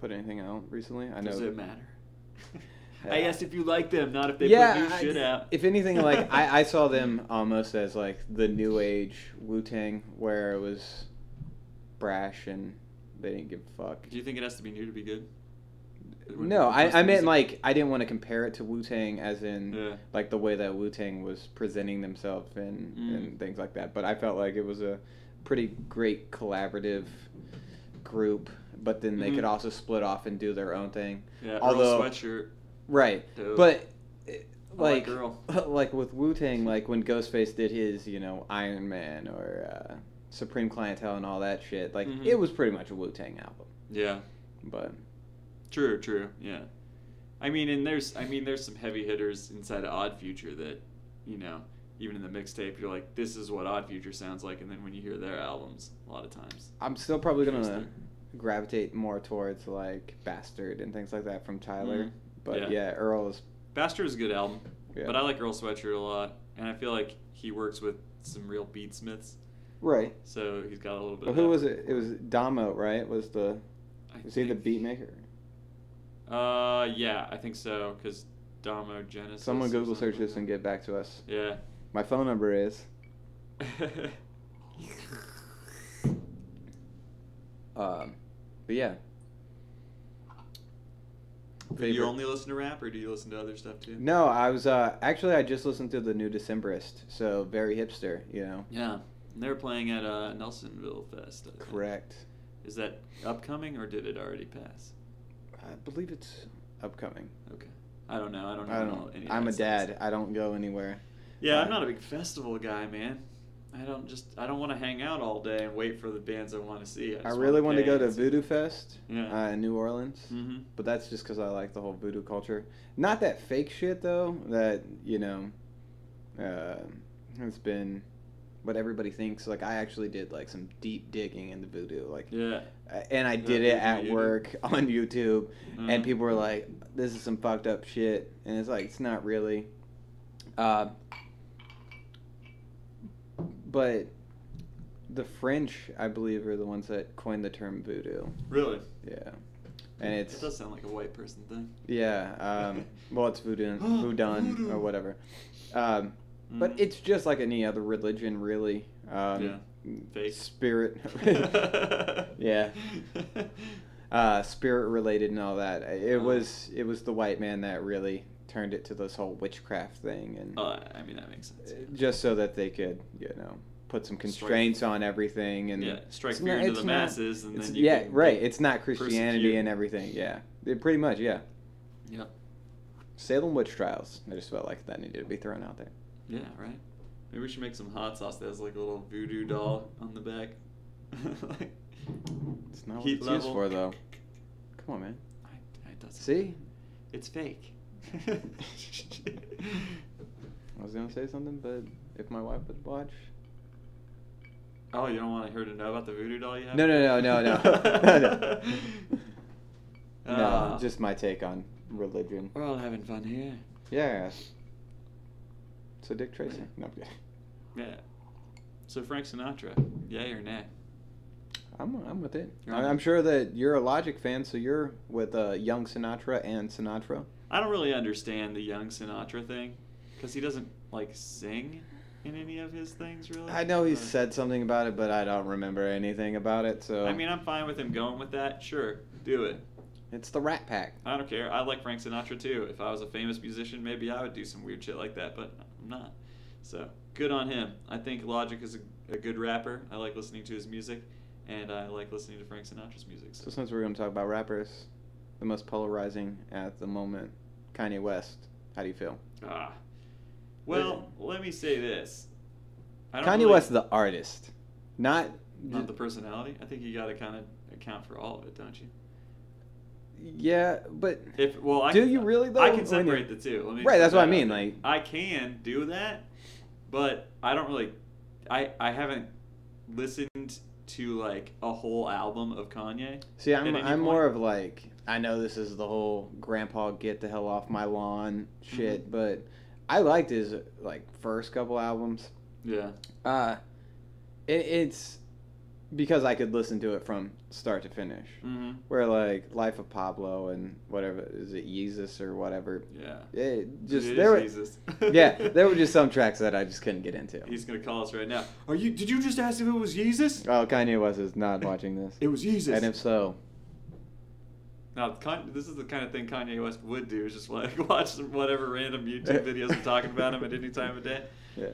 put anything out recently? I know. Does it matter? I asked if you like them, not if they put new shit out. If anything, like I saw them almost as like the new age Wu-Tang, where it was brash and they didn't give a fuck. Do you think it has to be new to be good? No, I meant like I didn't want to compare it to Wu-Tang as in like the way that Wu-Tang was presenting themselves and things like that. But I felt like it was a pretty great collaborative group, but then they could also split off and do their own thing. Yeah, Earl Sweatshirt. Right, dope. But like like with Wu-Tang, like when Ghostface did his, Iron Man or Supreme Clientele and all that shit, like it was pretty much a Wu-Tang album. Yeah, but true, yeah. There's some heavy hitters inside of Odd Future that, even in the mixtape, you're like, this is what Odd Future sounds like, and then when you hear their albums, a lot of times, I'm still probably gonna gravitate more towards like Bastard and things like that from Tyler. But yeah, Earl's... Bastard is a good album, but I like Earl Sweatshirt a lot, and I feel like he works with some real beatsmiths. Right. So he's got a little bit of who was it? It was Damo, right? Was he the beat maker? Yeah, I think so, because Damo Genesis... Someone Google search this and get back to us. Yeah. My phone number is... But yeah. Do you only listen to rap, or do you listen to other stuff too? No, I was actually I just listened to the new Decemberist, so very hipster, Yeah, they're playing at Nelsonville Fest. Correct. Is that upcoming, or did it already pass? I believe it's upcoming. Okay, I don't know. I don't know. I'm a dad. I don't go anywhere. Yeah, I'm not a big festival guy, man. I don't want to hang out all day and wait for the bands I want to see. I really want to go to Voodoo Fest in New Orleans, but that's just because I like the whole voodoo culture. Not that fake shit though. That has been what everybody thinks. Like I actually did like some deep digging into voodoo. Like and I did it at work on YouTube, and people were like, "This is some fucked up shit," and it's like it's not really. But the French, I believe, are the ones that coined the term voodoo. Really? Yeah. and it does sound like a white person thing. Yeah. Well, it's voodoo or whatever. But it's just like any other religion, really. Fake. Spirit. Yeah. Spirit related and all that. It was the white man that really turned it to this whole witchcraft thing, and I mean that makes sense. Just so that they could, put some constraints on everything, and strike fear into the masses, and then It's not Christianity and everything. Yeah, pretty much. Yeah. Yep. Salem witch trials. I just felt like that needed to be thrown out there. Yeah, right. Maybe we should make some hot sauce that has like a little voodoo doll on the back. It's not what it's used for, though. Come on, man. It doesn't. See? It's fake. I was going to say something, but if my wife would watch... Oh, you don't want her to know about the voodoo doll you have? No. No. No, just my take on religion. We're all having fun here. Yeah. So Dick Tracy. No, I'm kidding. Yeah. So Frank Sinatra, yay or nay? I'm with it. I'm sure that you're a Logic fan, so you're with young Sinatra and Sinatra. I don't really understand the young Sinatra thing, because he doesn't sing in any of his things, really. I know he said something about it, but I don't remember anything about it. So I mean, I'm fine with him going with that. Sure, do it. It's the Rat Pack. I don't care. I like Frank Sinatra too. If I was a famous musician, maybe I would do some weird shit like that, but I'm not. So good on him. I think Logic is a good rapper. I like listening to his music, and I like listening to Frank Sinatra's music. So since we're going to talk about rappers, the most polarizing at the moment, Kanye West. How do you feel? Well, let me say this. Kanye West, the artist, not the personality. I think you got to kind of account for all of it, don't you? Yeah, but do you really though? I can separate the two. Right, that's what I mean. I can do that, but I don't really. I haven't listened to a whole album of Kanye. See, I'm more of I know this is the whole grandpa get the hell off my lawn shit, but I liked his first couple albums. Yeah. It's because I could listen to it from start to finish. Mm-hmm. Where Life of Pablo and whatever, is it Yeezus or whatever? Yeah. Yeezus. Yeah, there were just some tracks that I just couldn't get into. He's gonna call us right now. Did you just ask if it was Yeezus? Oh, Kanye West is not watching this. It was Yeezus. And if so. Now, this is the kind of thing Kanye West would do, is just watch whatever random YouTube videos are talking about him at any time of day. Yeah.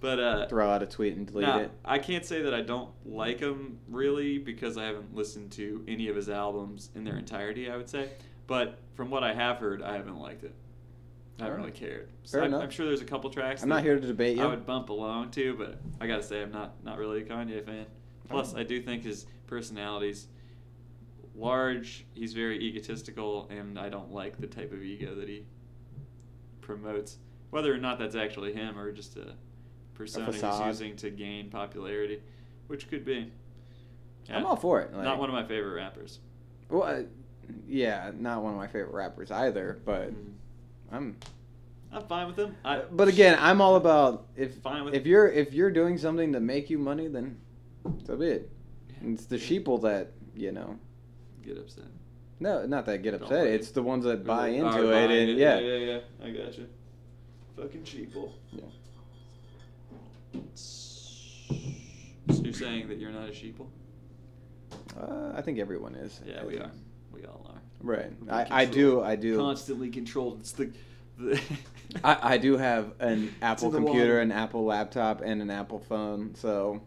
But throw out a tweet and delete it. I can't say that I don't like him, really, because I haven't listened to any of his albums in their entirety, I would say. But from what I have heard, I haven't liked it. I haven't really cared. So I'm sure there's a couple tracks I'm not here to debate you. I would bump along to, but I gotta say I'm not really a Kanye fan. Plus, I do think his personality's large, he's very egotistical, and I don't like the type of ego that he promotes. Whether or not that's actually him or just a persona he's using to gain popularity, which could be. Yeah, I'm all for it. Not one of my favorite rappers. Well, yeah, not one of my favorite rappers either, but I'm fine with him. But again, I'm all about if you're doing something to make you money, then so be it. Yeah. It's the sheeple that get upset. No, not that get upset. It's the ones that buy into it, and yeah. I got you. Fucking sheeple. Yeah. So you're saying that you're not a sheeple? I think everyone is. Yeah, we are. We all are. Right. I do. Constantly controlled. It's the I do have an Apple computer, an Apple laptop, and an Apple phone. So.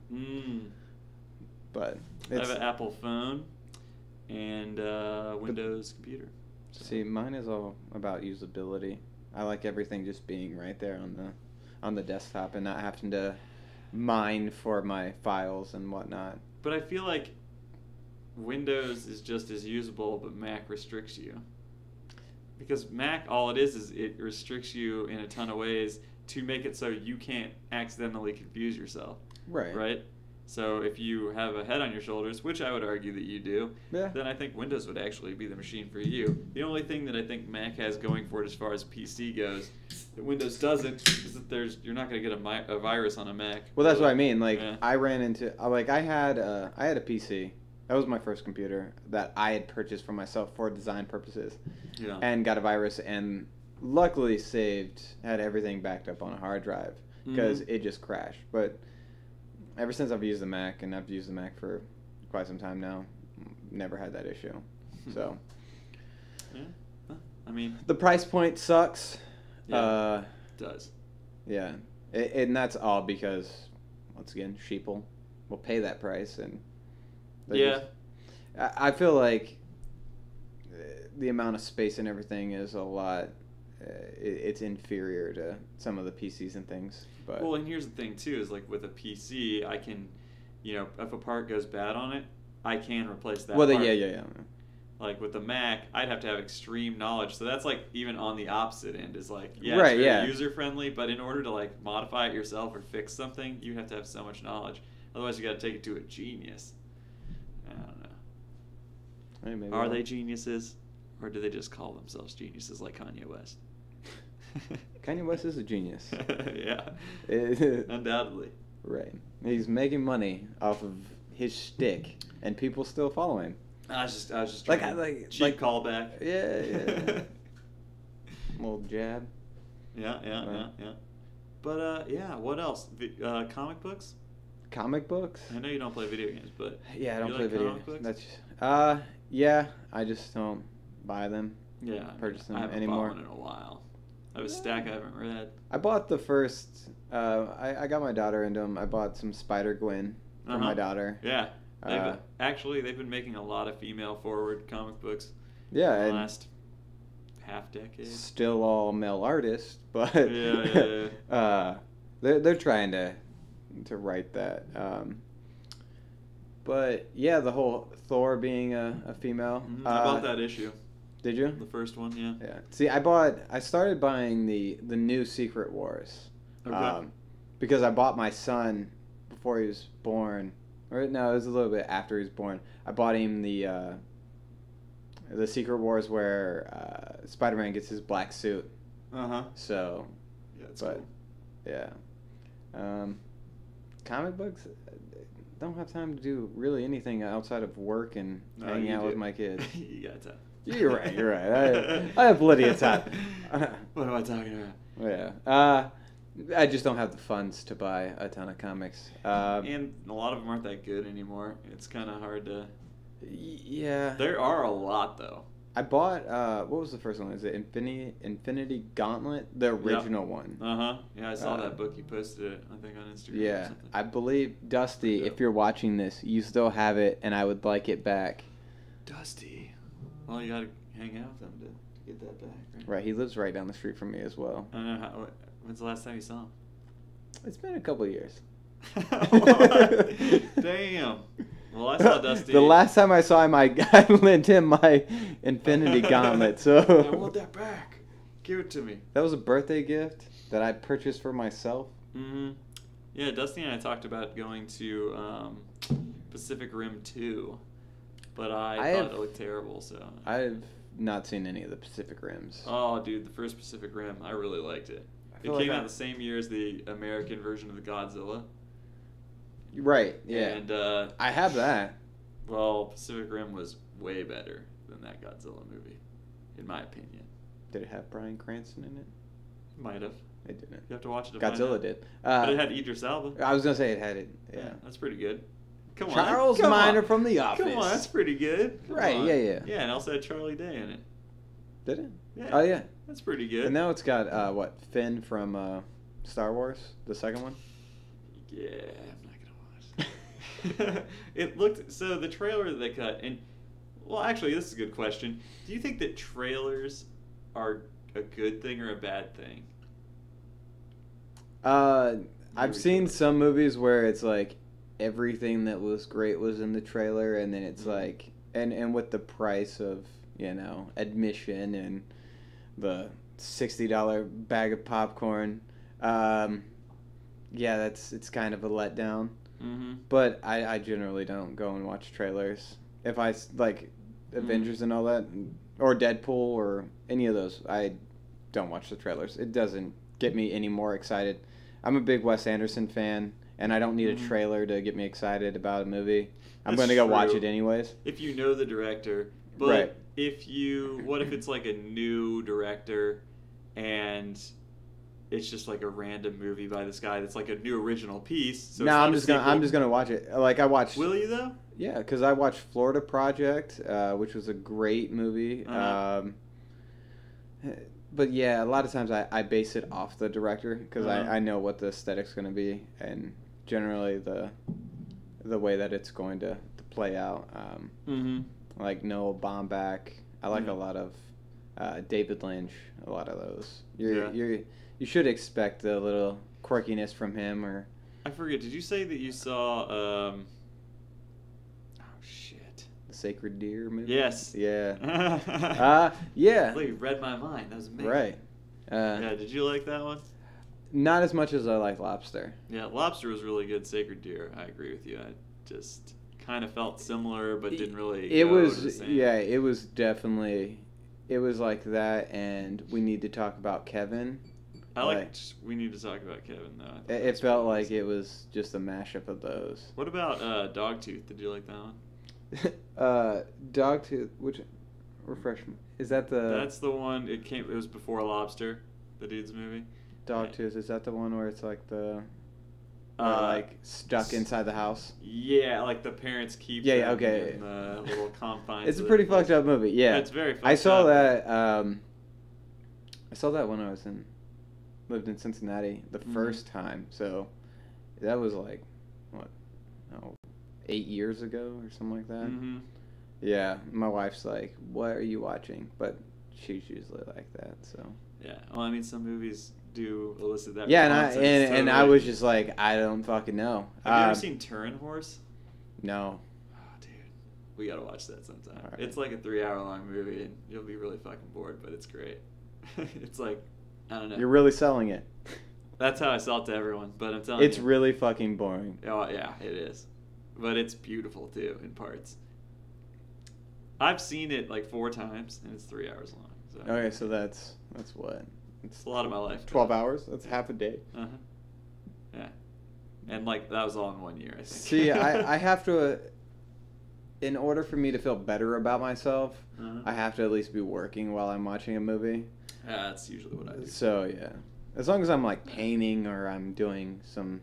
But I have an Apple phone and Windows computer. So. See, mine is all about usability. I like everything just being right there on the desktop and not having to mine for my files and whatnot. But I feel like Windows is just as usable, but Mac restricts you. Because Mac, all it is it restricts you in a ton of ways to make it so you can't accidentally confuse yourself. Right. Right? So if you have a head on your shoulders, which I would argue that you do, then I think Windows would actually be the machine for you. The only thing that I think Mac has going for it as far as PC goes that Windows doesn't is that you're not going to get a virus on a Mac. Well, that's what I mean. I ran into I had a PC That was my first computer that I had purchased for myself for design purposes. Yeah. And got a virus and luckily had everything backed up on a hard drive because it just crashed. But ever since I've used the Mac, and I've used the Mac for quite some time now, never had that issue. So. Yeah. I mean. The price point sucks. Yeah. It does. Yeah. And that's all because, once again, sheeple will pay that price. And yeah. I feel like the amount of space and everything is a lot. It's inferior to some of the PCs and things. But well, and here's the thing too: is like with a PC, I can, if a part goes bad on it, I can replace that. Well, part. Yeah. Like with the Mac, I'd have to have extreme knowledge. So that's like even on the opposite end is like, yeah, right, it's very user friendly, but in order to like modify it yourself or fix something, you have to have so much knowledge. Otherwise, you got to take it to a genius. I don't know. Hey, Are they geniuses, or do they just call themselves geniuses like Kanye West? Kanye West is a genius. Yeah, undoubtedly. Right. He's making money off of his shtick, and people still follow him. I was just like cheap callback. Yeah. Little jab. Yeah. But yeah, what else? Comic books? Comic books? I know you don't play video games, but yeah, I don't play like video comic games. books? That's yeah, I just don't buy them. Yeah, purchase them I haven't anymore. bought one in a while. I have a stack I haven't read. I bought the first. I got my daughter into them. I bought some Spider-Gwen for my daughter. Yeah. They've been making a lot of female-forward comic books. Yeah, in the last half decade. Still all male artists, but yeah. They're trying to write that. But yeah, the whole Thor being a female. Mm-hmm. I bought that issue. Did you? The first one, yeah. Yeah. See, I started buying the new Secret Wars. Okay. Because I bought my son before he was born. Or no, it was a little bit after he was born. I bought him the Secret Wars where Spider-Man gets his black suit. So. Yeah, it's cool. Yeah. Comic books. Don't have time to do really anything outside of work and hanging out with my kids. You got time. You're right. I have plenty of time. What am I talking about? Yeah. I just don't have the funds to buy a ton of comics. And a lot of them aren't that good anymore. It's kind of hard to... Yeah. There are a lot, though. I bought, what was the first one? Is it Infinity Gauntlet? The original one. Yeah, I saw that book. You posted it, I think, on Instagram or something. I believe, Dusty, if you're watching this, you still have it, and I would like it back. Dusty. Well, you got to hang out with him to get that back, right? Right, he lives right down the street from me as well. I don't know. When's the last time you saw him? It's been a couple of years. Damn. Well, I saw Dusty. The last time I saw him, I lent him my Infinity Gauntlet. So I want that back. Give it to me. That was a birthday gift that I purchased for myself. Mm-hmm. Yeah, Dusty and I talked about going to Pacific Rim 2, but I thought it looked terrible. So I've not seen any of the Pacific Rims. Oh, dude, the first Pacific Rim, I really liked it. It came out the same year as the American version of the Godzilla. Right, yeah. And I have that. Well, Pacific Rim was way better than that Godzilla movie, in my opinion. Did it have Bryan Cranston in it? Might have. It didn't. You have to watch it to Godzilla find out. did. But it had Idris Elba. I was going to say it had it. Yeah, that's pretty good. Come on. Charles Miner from The Office. Come on, that's pretty good. Come on. Yeah. Yeah, and also had Charlie Day in it. Did it? Yeah. Oh, yeah. That's pretty good. And now it's got, Finn from Star Wars, the second one? Yeah, I'm not going to watch it. So the trailer that they cut, and, well, actually, this is a good question. Do you think that trailers are a good thing or a bad thing? I've seen some movies where it's like everything that was great was in the trailer, and then it's like, and with the price of, admission and the $60 bag of popcorn, it's kind of a letdown. Mm-hmm. But I generally don't go and watch trailers. If I like Avengers and all that, or Deadpool or any of those, I don't watch the trailers. It doesn't get me any more excited. I'm a big Wes Anderson fan, and I don't need a trailer to get me excited about a movie. I'm That's going to go watch true. it anyways. If you know the director. But Right. what if it's like a new director and it's just like a random movie by this guy that's like a new original piece? So No, I'm just gonna watch it. Like I watched. Will you though? Yeah, because I watched Florida Project, which was a great movie. But yeah, a lot of times I base it off the director because I know what the aesthetic's going to be and generally the way that it's going to play out. Like Noah Baumbach. I like a lot of David Lynch. A lot of those. You should expect a little quirkiness from him. Or I forget. Did you say that you saw? The Sacred Deer movie? Yes. Yeah. Yeah. Well, you read my mind. That was amazing. Right. Yeah, did you like that one? Not as much as I like Lobster. Yeah, Lobster was really good. Sacred Deer, I agree with you. I just kind of felt similar, but didn't really It go was, to the same. yeah, it was definitely, it was like that, and We Need to Talk About Kevin. We need to talk about Kevin, though. It felt like it was just a mashup of those. What about Dogtooth? Did you like that one? Dogtooth, which refreshment is that the? That's the one. It was before Lobster, the dude's movie. Dogtooth, is that the one where it's like the like stuck inside the house? Yeah, like the parents keep them in the little confines. It's a pretty fucked up movie. Yeah, it's very fucked up. I saw that. I saw that when I lived in Cincinnati the first time. So that was like 8 years ago or something like that. Yeah, my wife's like, "What are you watching?" But she's usually like that. So yeah, well, I mean, some movies do elicit that. Yeah, and I was just like, I don't fucking know. Have you ever seen Turin Horse? No. Oh, dude, we gotta watch that sometime. Right. It's like a 3-hour-long movie, and you'll be really fucking bored, but it's great. It's like, I don't know. You're really selling it. That's how I sell it to everyone, but I'm telling you. It's really fucking boring. Oh, yeah, it is. But it's beautiful, too, in parts. I've seen it like 4 times, and it's 3 hours long. So. Okay, so that's what? It's a lot of my life. 12 hours? That's half a day. Yeah. And like, that was all in 1 year, I think. See, I have to, in order for me to feel better about myself, I have to at least be working while I'm watching a movie. Yeah, that's usually what I do. So, yeah. As long as I'm like painting or I'm doing some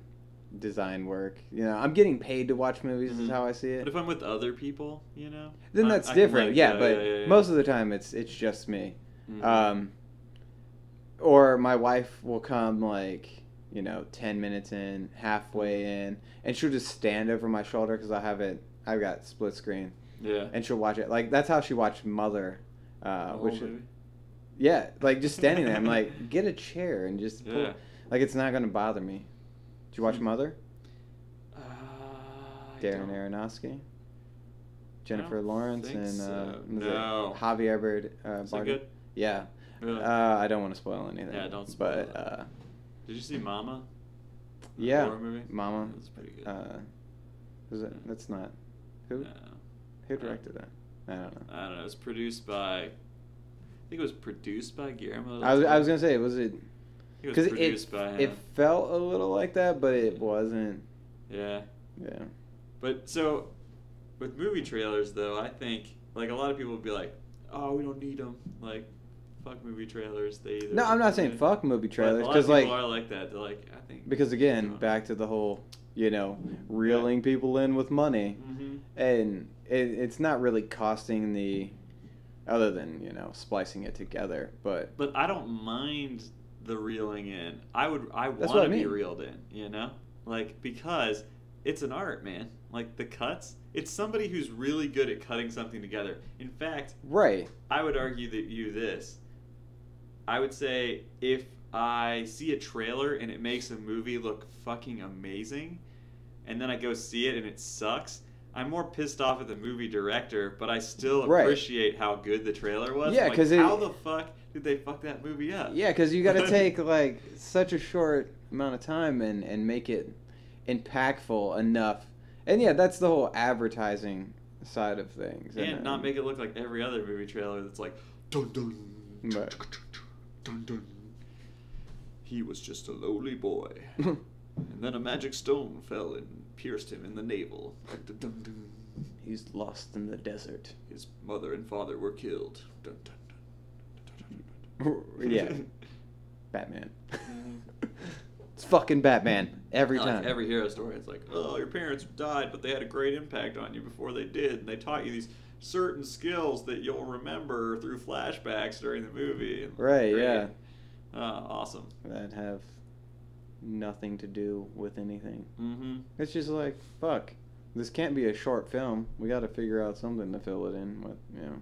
design work, I'm getting paid to watch movies is how I see it. But if I'm with other people, then that's different. But most of the time it's just me. Or my wife will come like 10 minutes in, halfway in, and she'll just stand over my shoulder because I've got split screen. Yeah. And she'll watch it. Like that's how she watched Mother, which movie? Yeah, like just standing there. I'm like, get a chair and just pull. Like it's not gonna bother me. Did you watch Mother? Darren Aronofsky, Jennifer Lawrence, and Javier Bardem. Is it good? Yeah. Really? I don't want to spoil anything. Yeah, don't spoil it. Did you see Mama? Yeah. Horror movie? Mama. That's pretty good. Was it? That's not. Who? No. Who directed that? I don't know. I don't know. It was produced by. I think it was produced by Guillermo. I was gonna say, was it? Because it felt a little like that, but it wasn't. Yeah. Yeah. But so, with movie trailers though, I think like a lot of people would be like, "Oh, we don't need them." Like, fuck movie trailers. They either. No, I'm not saying fuck movie trailers because like people are like that. They're like, I think. Because again, back to the whole, reeling people in with money, and it's not really costing the, other than splicing it together, but. But I don't mind the reeling in. I want to be reeled in, like because it's an art, man. Like the cuts, it's somebody who's really good at cutting something together. In fact, right. I would argue that I would say if I see a trailer and it makes a movie look fucking amazing, and then I go see it and it sucks, I'm more pissed off at the movie director, but I still appreciate how good the trailer was. Yeah, because how the fuck did they fuck that movie up? Yeah, because you got to take like such a short amount of time and make it impactful enough. And yeah, that's the whole advertising side of things. And not make it look like every other movie trailer that's like, dun dun, dun dun. He was just a lowly boy. And then a magic stone fell and pierced him in the navel. He's lost in the desert. His mother and father were killed. Dun, dun, dun, dun, dun, dun. Yeah. Batman. It's fucking Batman every time. Like every hero story, it's like, oh, your parents died, but they had a great impact on you before they did, and they taught you these certain skills that you'll remember through flashbacks during the movie. Right, great. yeah. Awesome. That have nothing to do with anything. Mm-hmm. It's just like, fuck. This can't be a short film. We got to figure out something to fill it in with, you know.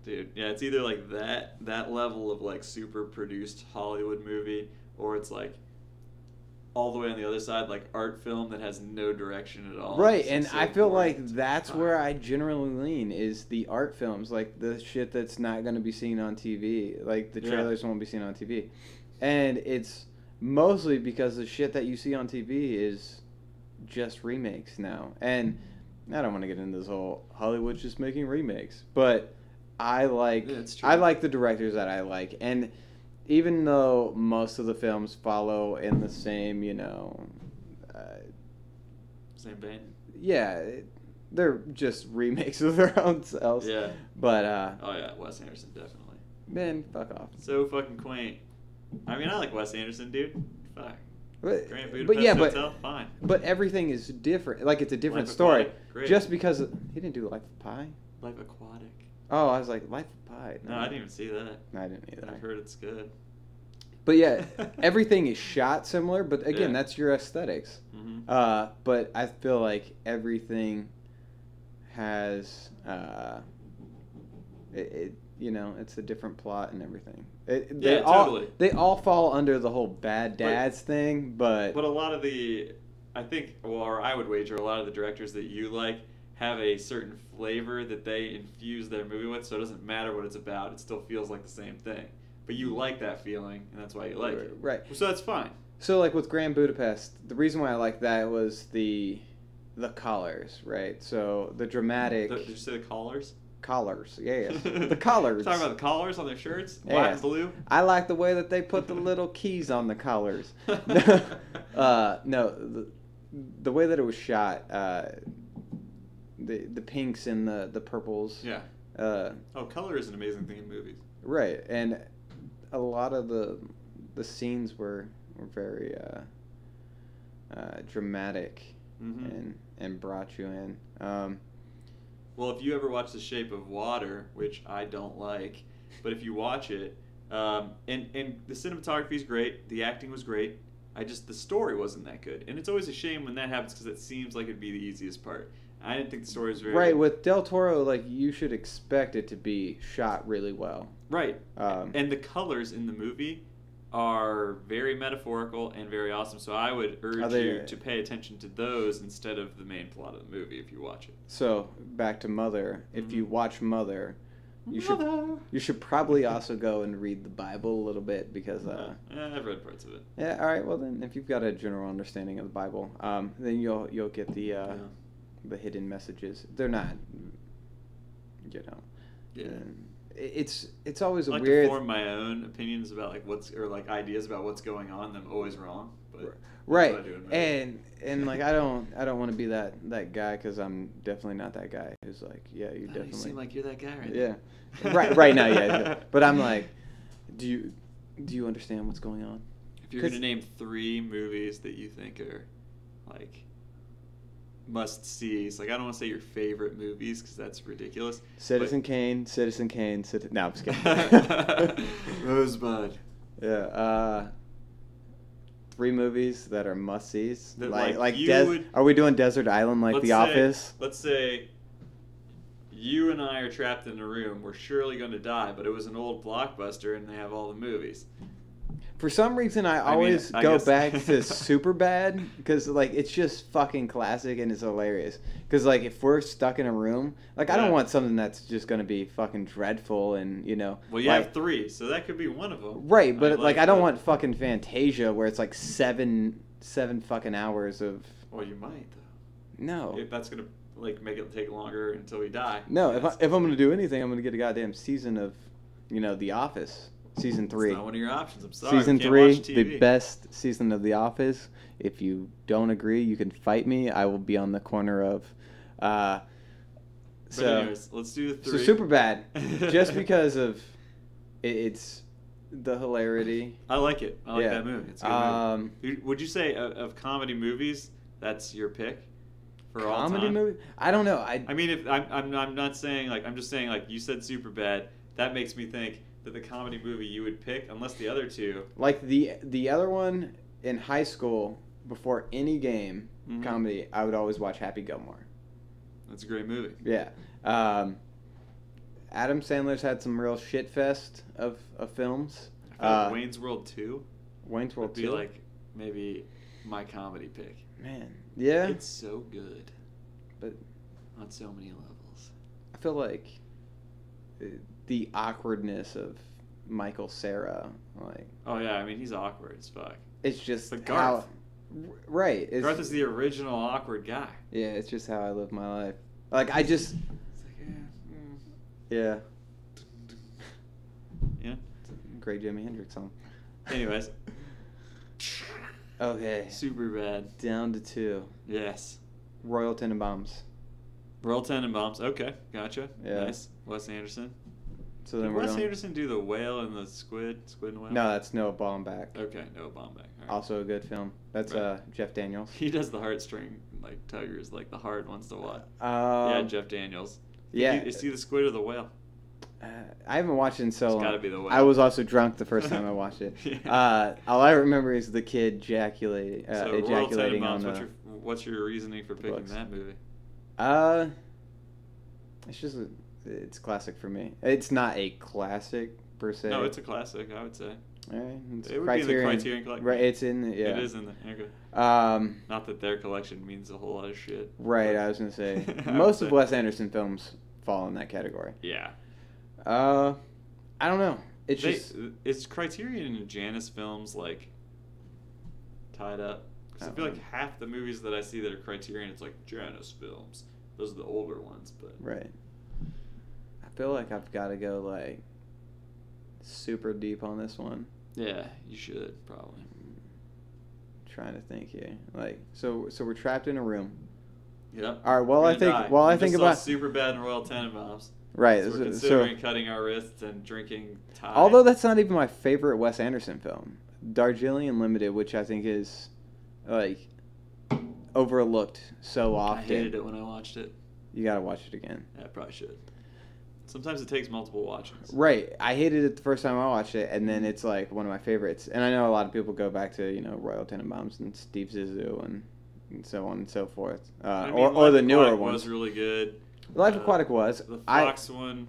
Dude, yeah, it's either like that level of like super produced Hollywood movie, or it's like all the way on the other side, like art film that has no direction at all. Right, It's and so I feel boring. like that's where I generally lean, is the art films, like the shit that's not going to be seen on TV. Like the trailers won't be seen on TV. And it's mostly because the shit that you see on TV is just remakes now. And I don't want to get into this whole Hollywood's just making remakes, but I like the directors that I like. And even though most of the films follow in the same, you know, same vein. Yeah, they're just remakes of their own selves. Yeah. But oh yeah, Wes Anderson definitely. Man, fuck off. So fucking quaint. I mean, I like Wes Anderson, dude. Fuck. But, Grand Budapest Hotel, fine. But everything is different. Like, it's a different Life story. Aquatic, great. Just because he didn't do Life of Pi. Life Aquatic. Oh, I was like, Life of Pi. No, I didn't even see that. I didn't either. I've heard it's good. But yeah, everything is shot similar. But again, Yeah. that's your aesthetics. Mm-hmm. But I feel like everything has, you know, it's a different plot and everything. Totally. They all fall under the whole bad dads thing, but a lot of the, I think, or I would wager a lot of the directors that you like have a certain flavor that they infuse their movie with, so it doesn't matter what it's about, it still feels like the same thing. But you like that feeling, and that's why you like it. Right. So that's fine. So like with Grand Budapest, the reason why I like that was the colors, right? So the dramatic Did you say the collars? collars, yeah, the collars. Talking about the collars on their shirts, Yeah. black and blue. I like the way that they put the little keys on the collars. No, the way that it was shot, the pinks and the purples. Yeah. Color is an amazing thing in movies. Right, and a lot of the scenes were very dramatic, Mm-hmm. and brought you in. Well, if you ever watch The Shape of Water, which I don't like, but if you watch it, and the cinematography is great, the acting was great, the story wasn't that good. And it's always a shame when that happens because it seems like it'd be the easiest part. I didn't think the story was very Right, good. with Del Toro, like, you should expect it to be shot really well. Right. And the colors in the movie are very metaphorical and very awesome, so I would urge you to pay attention to those instead of the main plot of the movie if you watch it. So, back to Mother. If you watch Mother, you Mother. should probably also go and read the Bible a little bit, because I've read parts of it. yeah, all right, well then, if you've got a general understanding of the Bible, then you'll get the hidden messages. They're not, you know. Yeah. It's always I like weird. to form my own opinions about ideas about what's going on. I'm always wrong, but right. that's what I do in movies. And like I don't want to be that guy, because I'm definitely not that guy who's like, yeah, you definitely. You seem like you're that guy right Yeah. right now, yeah. But I'm like, do you understand what's going on? If you're gonna name 3 movies that you think are like must-sees, like I don't want to say your favorite movies because that's ridiculous. Citizen Kane. No, I'm just kidding. Rosebud. Yeah. 3 movies that are must-sees. That, are we doing Desert Island like The Office? Let's say you and I are trapped in a room. We're surely going to die, but it was an old blockbuster and they have all the movies. For some reason, I always go back to Superbad, because like it's just fucking classic and it's hilarious. Because like if we're stuck in a room, like I don't want something that's just gonna be fucking dreadful and you know. Well, you have 3, so that could be one of them. Right, but I don't want fucking Fantasia where it's like seven fucking hours of. Well, you might though. No. If that's gonna like make it take longer until we die. No, if I'm gonna do anything, I'm gonna get a goddamn season of, you know, The Office. Season 3. It's not one of your options. I'm sorry. Season We can't 3, watch TV. the best season of The Office. If you don't agree, you can fight me. I will be on the corner of. But anyways, let's do the 3. So Superbad, just because of it's the hilarity. I like it. I like that movie. It's a good movie. Would you say of comedy movies, that's your pick for all time? Comedy movie? I don't know. I mean, if I'm not saying like, I'm just saying like you said Superbad. That makes me think that the comedy movie you would pick, unless the other two. Like the other one in high school, before any game comedy, I would always watch Happy Gilmore. That's a great movie. Yeah. Adam Sandler's had some real shit fest of films. I feel like Wayne's World 2 Wayne's World 2 would be like maybe my comedy pick. Man, yeah. It's so good, but on so many levels. I feel like the awkwardness of Michael Cera, like. Oh yeah, I mean he's awkward as fuck. It's just but Garth. Right. Garth is the original awkward guy. Yeah, it's just how I live my life. Like I just. It's like yeah. Yeah. It's a great Jimi Hendrix song. Anyways. Okay. Superbad. Down to 2. Yes. Royal Tenenbaums. Royal Tenenbaums. Okay, gotcha. Yeah. Nice. Wes Anderson. So then Did Wes Anderson do the whale and the squid and whale? No, that's Noah Baumbach. Okay, Noah Baumbach. Right. Also a good film. That's Jeff Daniels. He does the heartstring like tuggers, like the hard ones to watch. Jeff Daniels. Yeah. Is he the squid or the whale? I haven't watched it in so long. It's gotta be the whale. I was also drunk the first time I watched it. Yeah. All I remember is the kid ejaculating on the. What's your reasoning for picking that movie? It's just it's classic for me. It's not a classic per se. No, it's a classic. I would say. All right, it's it would be in the Criterion collection. Right, it's in the, yeah. It is in the okay. Not that their collection means a whole lot of shit. Right, I was gonna say most of Wes Anderson films fall in that category. Yeah. I don't know. It's Criterion and Janus films like tied up. Because I feel like half the movies that I see that are Criterion, it's like Janus films. Those are the older ones, but right. I feel like I've got to go like super deep on this one. Yeah, you should probably. Trying to think here, like so we're trapped in a room. Yep. All right. Well, I think about Superbad and Royal Tenenbaums. Right. So we're considering cutting our wrists and drinking Thai. Although that's not even my favorite Wes Anderson film, Darjeeling Limited, which I think is like overlooked so often. I hated it when I watched it. You gotta watch it again. Yeah, I probably should. Sometimes it takes multiple watchings. Right. I hated it the first time I watched it, and then it's like one of my favorites. And I know a lot of people go back to Royal Tenenbaums and Steve Zissou and so on and so forth, or the newer ones. Was really good. Life Aquatic was. The Fox one.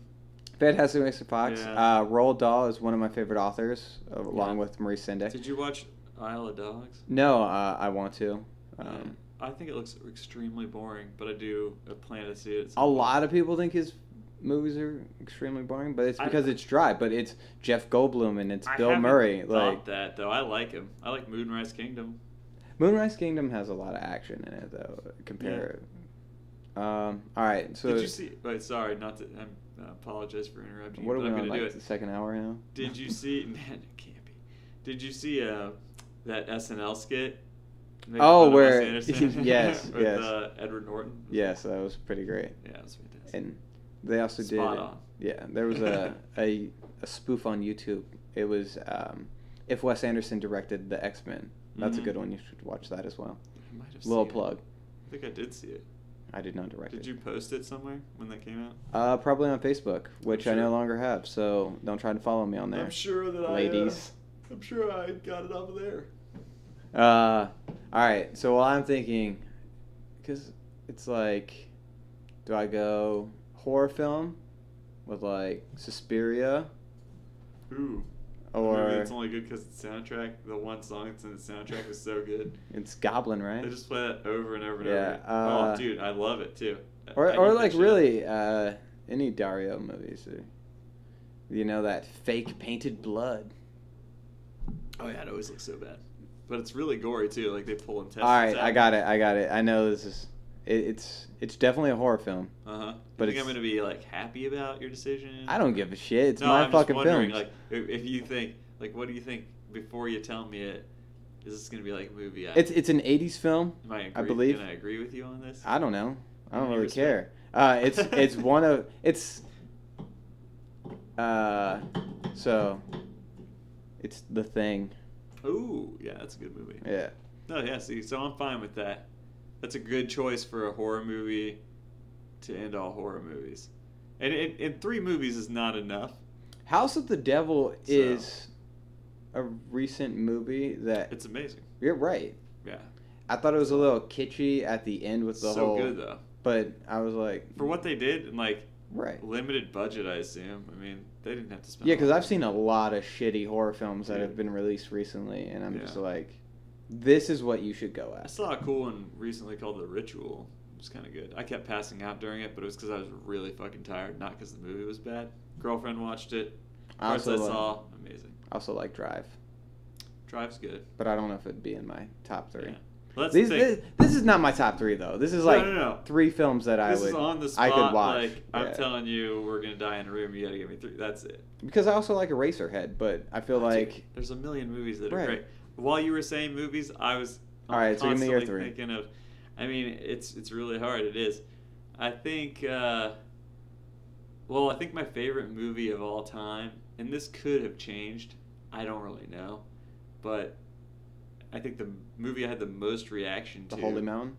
Fantastic Mr. Fox. Yeah. Roald Dahl is one of my favorite authors, along with Maurice Sendak. Did you watch Isle of Dogs? No, I want to. I think it looks extremely boring, but I do plan to see it. A lot of people think his movies are extremely boring, but it's because it's dry. But it's Jeff Goldblum and it's Bill Murray. I thought that though. I like him. I like Moonrise Kingdom. Moonrise Kingdom has a lot of action in it though. All right. So did you see? Wait, sorry, not to. I apologize for interrupting. What are we I'm on? gonna do Like the second hour now. Did you see? Man, it can't be. Did you see that SNL skit? Where with yes. Edward Norton. Yes, that was pretty great. Yeah, it was fantastic. And they also Spot on. Yeah, there was a spoof on YouTube. It was if Wes Anderson directed the X-Men. That's a good one. You should watch that as well. I might have Little seen plug. It. I think I did see it. I did not direct it. Did you post it somewhere when that came out? Probably on Facebook, which I no longer have. So don't try to follow me on there. I'm sure that ladies. I'm sure I got it off of there. All right. So while I'm thinking, because it's like, do I go horror film with like Suspiria? Ooh. Or maybe it's only good because the soundtrack, the one song that's in the soundtrack is so good. It's Goblin, right? They just play that over and over and yeah, over. Oh, dude, I love it too. Or like really any Dario movies. That fake painted blood. Oh yeah, it always looks so bad. But it's really gory too. Like they pull intestines. All right, out. I got it. I know this is It's definitely a horror film. But you think I'm gonna be like happy about your decision? I don't give a shit. It's no, my I'm fucking just wondering, film. like, if you think, like, what do you think before you tell me it? Is this gonna be like a movie? It's an '80s film. I believe. Can I agree with you on this? I don't know. I don't really respect? care. It's one of so it's The Thing. Ooh, yeah, that's a good movie. Yeah. Oh yeah, see, so I'm fine with that. That's a good choice for a horror movie to end all horror movies. And 3 movies is not enough. House of the Devil is a recent movie that... It's amazing. You're right. Yeah. I thought it was a little kitschy at the end with the whole... So good, though. But I was like... For what they did, and like... Right. Limited budget, I assume. I mean, they didn't have to spend... Yeah, because I've seen a lot of shitty horror films that have been released recently, and I'm Yeah. just like... This is what you should go I at. saw a cool one recently called The Ritual. It was kind of good. I kept passing out during it, but it was because I was really fucking tired, not because the movie was bad. Girlfriend watched it. Parts I saw, amazing. I also like Drive. Drive's good. But I don't know if it'd be in my top 3. Yeah. Well, that's the thing. This is not my top 3, though. This is like No. 3 films that This is on the spot, I could watch. Like, I'm telling you, we're going to die in a room, you got to give me 3. That's it. Because I also like Eraserhead, but I feel like... There's a million movies that are great. While you were saying movies, I was give me your 3. thinking of... I mean, it's really hard. It is. I think... I think my favorite movie of all time, and this could have changed, I don't really know, but I think the movie I had the most reaction to... The Holy Mountain?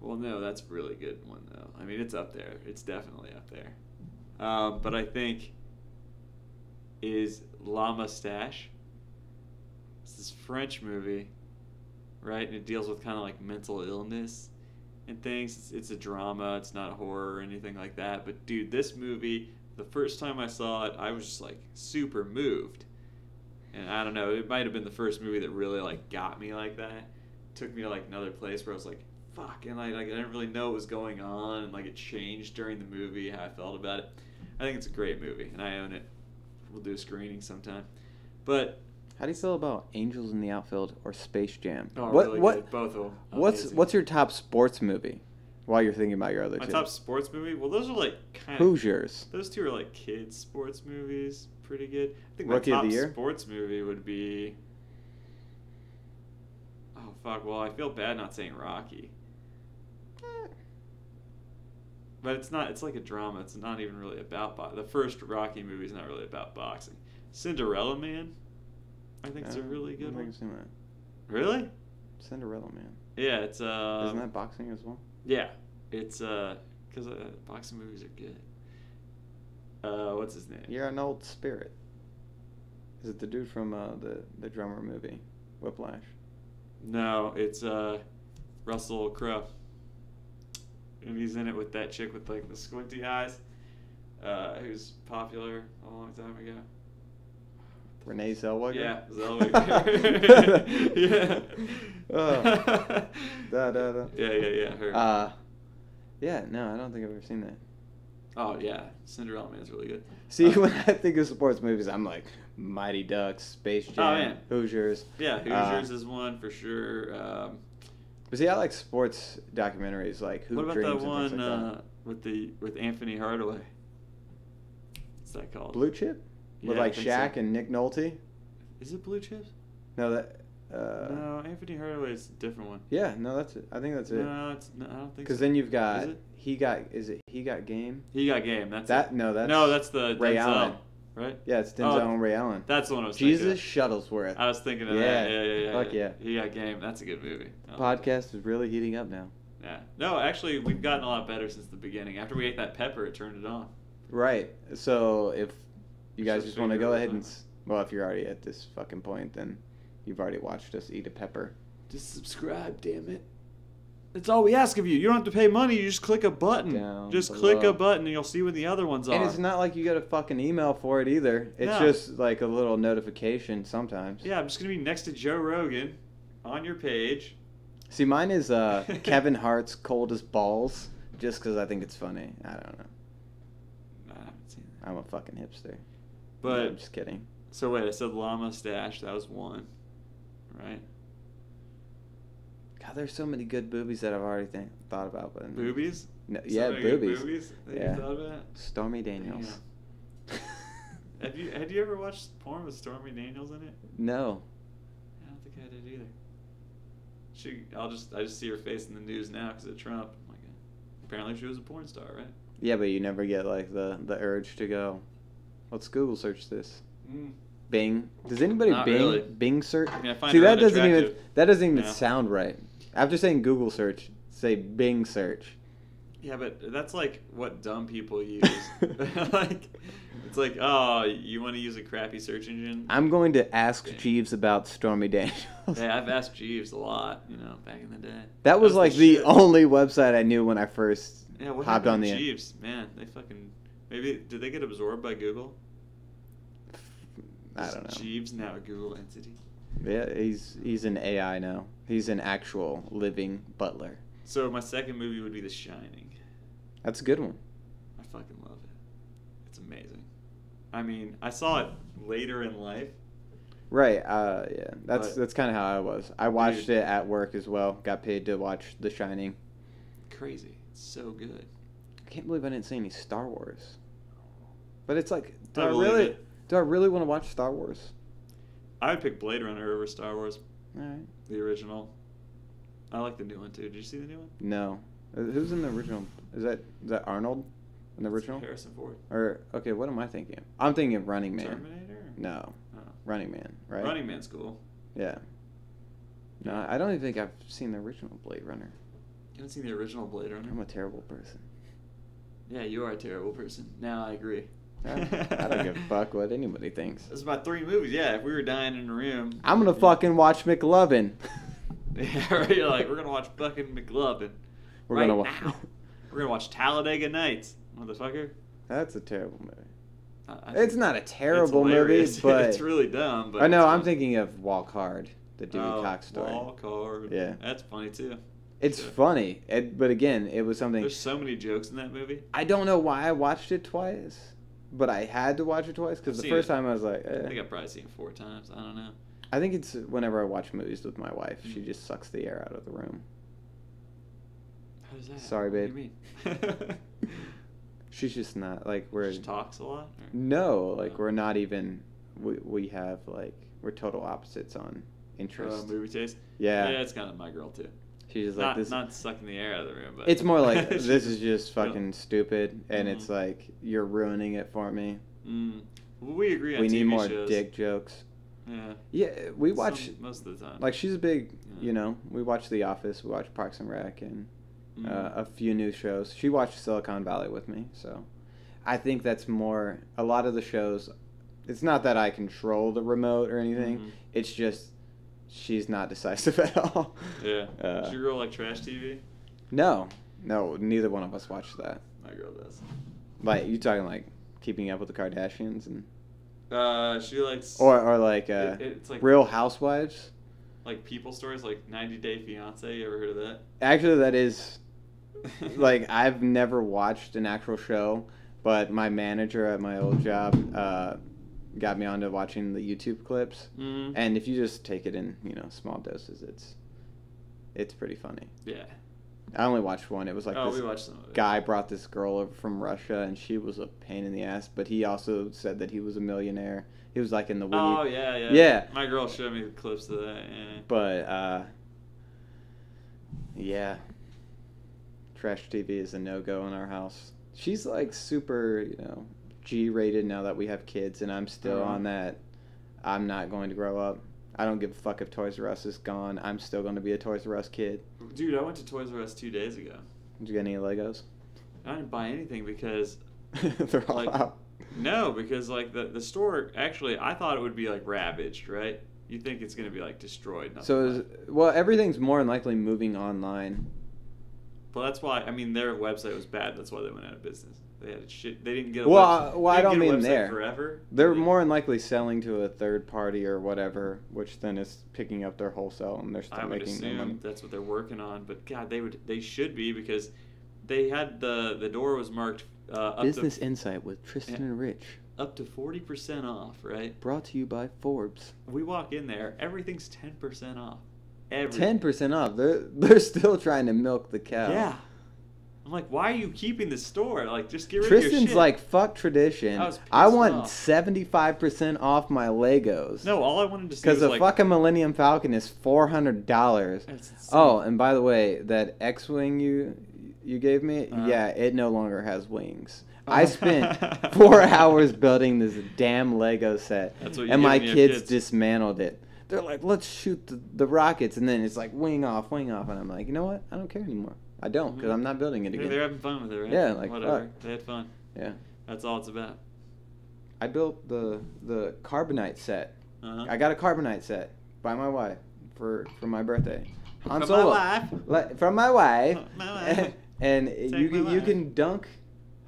Well, no, that's a really good one, though. I mean, it's up there. It's definitely up there. But I think is La Moustache. It's this French movie, right? And it deals with kind of like mental illness and things. It's a drama. It's not a horror or anything like that. But, dude, this movie, the first time I saw it, I was just, like, super moved. And I don't know, it might have been the first movie that really, like, got me like that. Took me to, like, another place where I was like, fuck, and like I didn't really know what was going on, and, like, it changed during the movie, how I felt about it. I think it's a great movie, and I own it. We'll do a screening sometime. But... How do you feel about Angels in the Outfield or Space Jam? Oh, really good. Both of them. What's your top sports movie? While you're thinking about your other 2. My top sports movie? Well, those are like kind of... Hoosiers. Those 2 are like kids' sports movies. Pretty good. I think Rookie my of top the Year? sports movie would be... Oh, fuck. Well, I feel bad not saying Rocky. But it's not... It's like a drama. It's not even really about... The first Rocky movie is not really about boxing. Cinderella Man? I think it's a really good one. I've seen that. Really? Cinderella Man. Yeah, it's... Isn't that boxing as well? Yeah. It's... Because boxing movies are good. What's his name? You're an old spirit. Is it the dude from the drummer movie, Whiplash? No, it's Russell Crowe. And he's in it with that chick with like the squinty eyes, who's popular a long time ago. Renee Zellweger? Yeah, Zellweger. Yeah. Yeah, her. Yeah, no, I don't think I've ever seen that. Oh, yeah. Cinderella Man's really good. See, when I think of sports movies, I'm like Mighty Ducks, Space Jam, Hoosiers. Yeah, Hoosiers is one for sure. But see, I like sports documentaries like Who What Dreams about that and things one like that. with Anthony Hardaway? What's that called? Blue Chip? With Yeah, like I think Shaq so. and Nick Nolte? Is it Blue Chips? No, that... no, Anthony Hardaway is a different one. Yeah, no, that's it. I think that's it. No, I don't think Because so. then you've got... Is it? He Got Game? He Got Game. That's that. it. No, that's the Ray Denzel, Allen. right? Yeah, it's Denzel and Ray Allen. That's the one I was Jesus thinking Shuttlesworth. I was thinking of that. Yeah. Fuck yeah. He Got Game. That's a good movie. Podcast is really heating up now. Yeah. No, actually, we've gotten a lot better since the beginning. After we ate that pepper, it turned it on. Right. So if you guys just want to go ahead and... Just Well, if you're already at this fucking point, then you've already watched us eat a pepper. Just subscribe, damn it. That's all we ask of you. You don't have to pay money. You just click a button. Just click a button and you'll see what the other ones are. And it's not like you get a fucking email for it either. It's just like a little notification sometimes. Yeah, I'm just going to be next to Joe Rogan on your page. See, mine is Kevin Hart's Cold as Balls, just because I think it's funny. I don't know. I haven't seen that. I'm a fucking hipster. But No, I'm just kidding. So wait, I said La Moustache. That was one, right? God, there's so many good boobies that I've already thought about. But Boobies? No, So yeah, many good boobies. Boobies that Yeah. you thought about? Stormy Daniels. Had you ever watched porn with Stormy Daniels in it? No. I don't think I did either. I just see her face in the news now because of Trump. I'm like, apparently she was a porn star, right? Yeah, but you never get like the urge to go, let's Google search this. Mm. Bing. Does anybody Not Bing really. Bing search? I mean, I find See, her that doesn't even unattractive. Yeah. sound right. After saying Google search, say Bing search. Yeah, but that's like what dumb people use. Like, it's like, oh, you want to use a crappy search engine? I'm going to ask Bing. Jeeves about Stormy Daniels. Hey, I've asked Jeeves a lot, back in the day. That was like the shit. only website I knew when I first what hopped happened on to the Jeeves? Man, they fucking did they get absorbed by Google? I don't know. Is Jeeves now a Google entity? Yeah, he's an AI now. He's an actual living butler. So my second movie would be The Shining. That's a good one. I fucking love it. It's amazing. I mean, I saw it later in life. Right. Yeah. That's kind of how I was. I watched Dude. it at work as well. Got paid to watch The Shining. Crazy. It's so good. I can't believe I didn't see any Star Wars. But it's like, do I I believe really it. want to watch Star Wars? I would pick Blade Runner over Star Wars, All right. the original. I like the new one too. Did you see the new one? No. Who's in the original? Is that Arnold in the original? It's Harrison Ford. Or okay, what am I thinking? I'm thinking of Running Man. Terminator? No. Oh. Running Man, right? Running Man's cool. Yeah. No, I don't even think I've seen the original Blade Runner. You haven't seen the original Blade Runner? I'm a terrible person. Yeah, you are a terrible person. Now I agree. I don't give a fuck what anybody thinks. That's about 3 movies. Yeah, if we were dying in a room. I'm gonna fucking watch McLovin. Yeah, right. You're like, we're gonna watch fucking McLovin. We're right gonna now. We're gonna watch Talladega Nights, motherfucker. That's a terrible movie. I It's think not a it's terrible movie, hilarious. but it's really dumb. But I know. it's I'm fun. thinking of Walk Hard, the Dewey Cox story. Walk Hard. Yeah. That's funny too. It's Yeah. funny, but again, it was something. There's so many jokes in that movie. I don't know why I watched it twice, but I had to watch it twice because I've the seen first it. time I was like, I think I've probably seen it 4 times. I don't know. I think it's whenever I watch movies with my wife, she just sucks the air out of the room. How does that? Sorry, What babe. do you mean? She's just not like we're. She talks a lot. Or? No, like Oh. we're not even. We have like we're total opposites on interest. Movie taste. Yeah. Yeah, it's kind of my girl too. She's just like this. Not sucking the air out of the room, but It's more like She's this is just yeah. fucking stupid, and it's Mhm. like you're ruining it for me. Well, we agree on We TV need more shows. dick jokes. Yeah. Yeah, we watch most of the time. like she's a big. Yeah. We watch The Office, we watch Parks and Rec, and Mhm. a few new shows. She watched Silicon Valley with me, so I think that's more. A lot of the shows, it's not that I control the remote or anything. Mhm. It's just she's not decisive at all. Yeah. Does your girl like trash TV? No, neither one of us watch that. My girl does. Like you talking like Keeping Up with the Kardashians and She likes or like it's like Real Housewives. like people stories, like 90 Day Fiance. You ever heard of that? Actually, that is like I've never watched an actual show, but my manager at my old job got me onto watching the YouTube clips, and if you just take it in small doses, it's pretty funny. Yeah. I only watched one. It was like we this watched some of it. guy brought this girl over from Russia, and she was a pain in the ass. But he also said that he was a millionaire. He was like in the weed. Oh yeah. Yeah. My girl showed me the clips of that. Yeah. But yeah, trash TV is a no-go in our house. She's like super, G-rated now that we have kids, and I'm still on that. I'm not going to grow up. I don't give a fuck if Toys R Us is gone. I'm still going to be a Toys R Us kid. Dude, I went to Toys R Us 2 days ago. Did you get any Legos? I didn't buy anything because They're all out. No, because like the store actually, I thought it would be like ravaged, right? You think it's gonna be like destroyed. So everything's more than likely moving online. Well, that's why. I mean, their website was bad. That's why they went out of business. They had shit. They didn't get. I don't mean there there. Forever. They're more than likely selling to a third party or whatever, which then is picking up their wholesale, and they're still making their money. I would assume that's what they're working on. But God, they should be, because they had the door was marked Business Insight with Tristan and Rich. Up to 40% off, right? Brought to you by Forbes. We walk in there, everything's 10% off. Everything. 10% off. They're still trying to milk the cow. Yeah. I'm like, why are you keeping the store? Like, just get rid of your shit. Tristan's like, fuck tradition. I want 75% off my Legos. No, all I wanted to see was... Because a fucking Millennium Falcon is $400. Oh, and by the way, that X-Wing you gave me, yeah, it no longer has wings. I spent 4 hours building this damn Lego set, and my kids dismantled it. They're like, let's shoot the rockets, and then it's like, wing off, and I'm like, you know what? I don't care anymore. I don't, because I'm not building it again. They're having fun with it, right? Yeah, like, whatever. Fuck. They had fun. Yeah. That's all it's about. I built the Carbonite set. Uh-huh. I got a Carbonite set by my wife for my birthday. Han Solo. From my wife. My wife. And you can dunk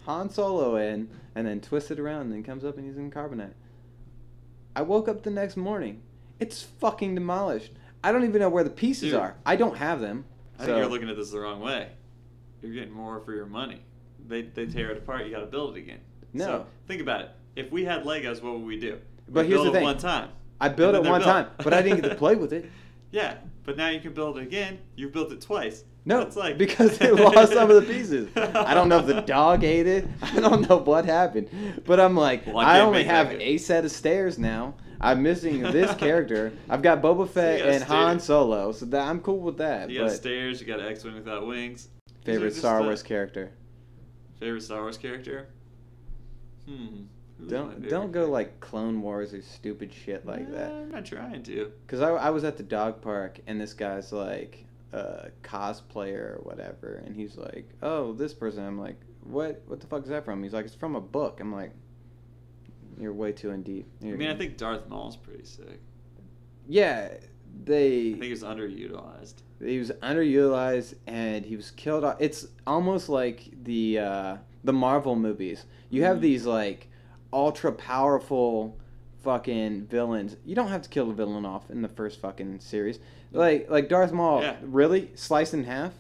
Han Solo in, and then twist it around, and then comes up and he's in Carbonite. I woke up the next morning. It's fucking demolished. I don't even know where the pieces are. I don't have them. I think you're looking at this the wrong way. You're getting more for your money. They tear it apart. You got to build it again. No. So, think about it. If we had Legos, what would we do? But here's the thing. One time. I built it one time, but I didn't get to play with it. Yeah, but now you can build it again. You've built it twice. No, it's like... because it lost some of the pieces. I don't know if the dog ate it. I don't know what happened. But I'm like, well, I only have a set of stairs now. I'm missing this character. I've got Boba Fett and Han Solo, so I'm cool with that. You got stairs, you got an X-Wing without wings. Favorite Star Wars character? Favorite Star Wars character? Don't go like Clone Wars or stupid shit like that. I'm not trying to. Because I was at the dog park, and this guy's like a cosplayer or whatever, and he's like, oh, this person. I'm like, what the fuck is that from? He's like, it's from a book. I'm like, you're way too in deep. I think Darth Maul's pretty sick. Yeah, I think he was underutilized. He was underutilized, and he was killed off. It's almost like the Marvel movies. You have these like ultra powerful fucking villains. You don't have to kill the villain off in the first fucking series. Like Darth Maul, really? Sliced in half?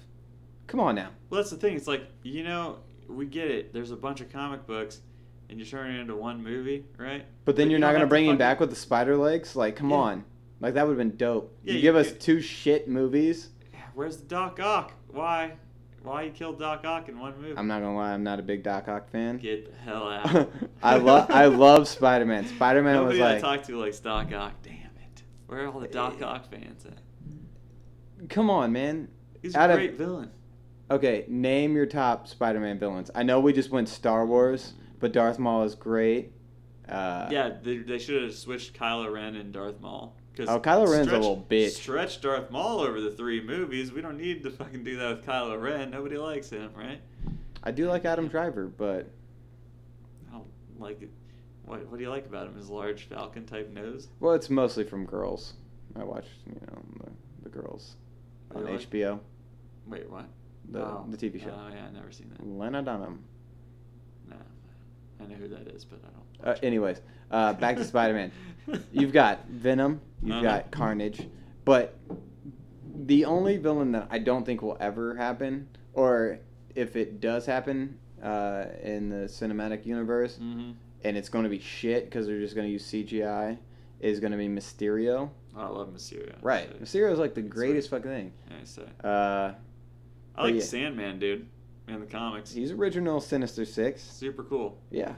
Come on now. Well, that's the thing. It's like, we get it. There's a bunch of comic books, and you turn it into one movie, right? But then you're not going to bring him back with the spider legs? Like, come on. Like, that would have been dope. Yeah, you give us 2 shit movies. Where's the Doc Ock? Why you killed Doc Ock in one movie? I'm not going to lie. I'm not a big Doc Ock fan. Get the hell out. I love Spider-Man. Spider-Man was like... Nobody I talk to likes Doc Ock. Damn it. Where are all the Doc Ock fans at? Come on, man. He's a great villain. Okay, name your top Spider-Man villains. I know we just went Star Wars, but Darth Maul is great. They should have switched Kylo Ren and Darth Maul. Kylo Ren's a little bitch. Stretch Darth Maul over the 3 movies. We don't need to fucking do that with Kylo Ren. Nobody likes him, right? I do like Adam Driver, but... I don't like it. What do you like about him? His large Falcon-type nose? Well, it's mostly from girls. I watch, the girls on HBO. Wait, what? The TV show. Oh, yeah, I've never seen that. Lena Dunham. No, I know who that is, but I don't. Anyways, back to Spider-Man. You've got Venom. You've got Carnage. But the only villain that I don't think will ever happen, or if it does happen in the cinematic universe, and it's going to be shit because they're just going to use CGI, is going to be Mysterio. Oh, I love Mysterio. Right. Mysterio is like the greatest fucking thing. Yeah, I say. I like Sandman, dude, in the comics. He's original Sinister Six. Super cool. Yeah.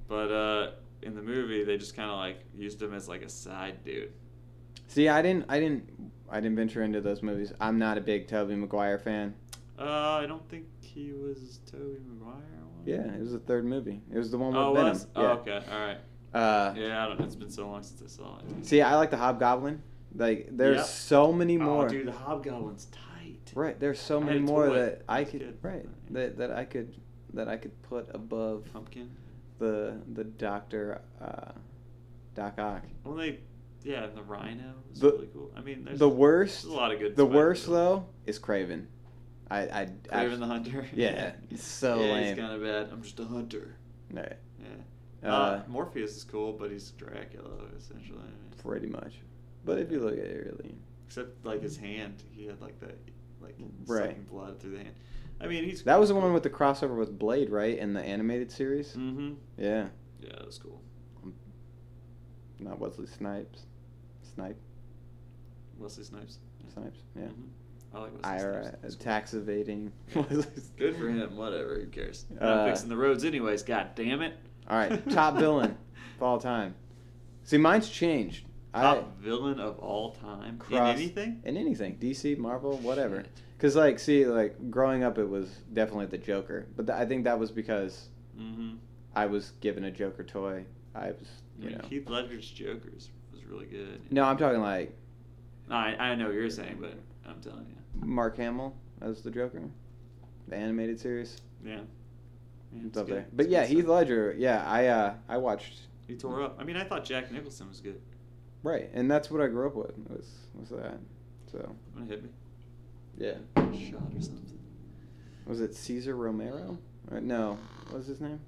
But in the movie, they just kind of like used him as like a side dude. See, I didn't venture into those movies. I'm not a big Tobey Maguire fan. I don't think he was Tobey Maguire. Yeah, it was the 3rd movie. It was the one with Venom. Was? Yeah. Oh, okay, all right. I don't know. It's been so long since I saw it. See, I like the Hobgoblin. Like, there's so many more. Oh, dude, the Hobgoblin's tight. Right, there's so many more that I could that I could put above Pumpkin. The Doc Ock. Well, and the Rhino is really cool. I mean, there's a lot of good. The worst though is Kraven. Kraven the Hunter. Yeah, it's so lame. He's kind of bad. I'm just a hunter. Right. Yeah. Morpheus is cool, but he's Dracula essentially. Pretty much. But if you look at it, really. Except like his hand, he had like that, sucking blood through the hand. I mean, that was the one with the crossover with Blade, right, in the animated series. Mm-hmm. Yeah. Yeah, that was cool. Not Wesley Snipes. Snipe. Wesley Snipes. Snipes, yeah. I like Wesley IRA, Snipes. tax evading. Good for him. Whatever. Who cares? Not fixing the roads anyways. God damn it. All right, top villain of all time. See, mine's changed. Top villain of all time? In anything? In anything. DC, Marvel, whatever. Because, like, see, like, growing up, it was definitely the Joker. But I think that was because I was given a Joker toy. I was, you know. Heath Ledger's Joker was really good. No, I'm talking, like... I know what you're saying, but I'm telling you. Mark Hamill as the Joker. The animated series. Yeah. It's up there. But, yeah, Heath Ledger, yeah, I watched... He tore up. I mean, I thought Jack Nicholson was good. Right, and that's what I grew up with, was that. So. Wanna hit me? Yeah. Shot or something. Was it Cesar Romero? No. What was his name?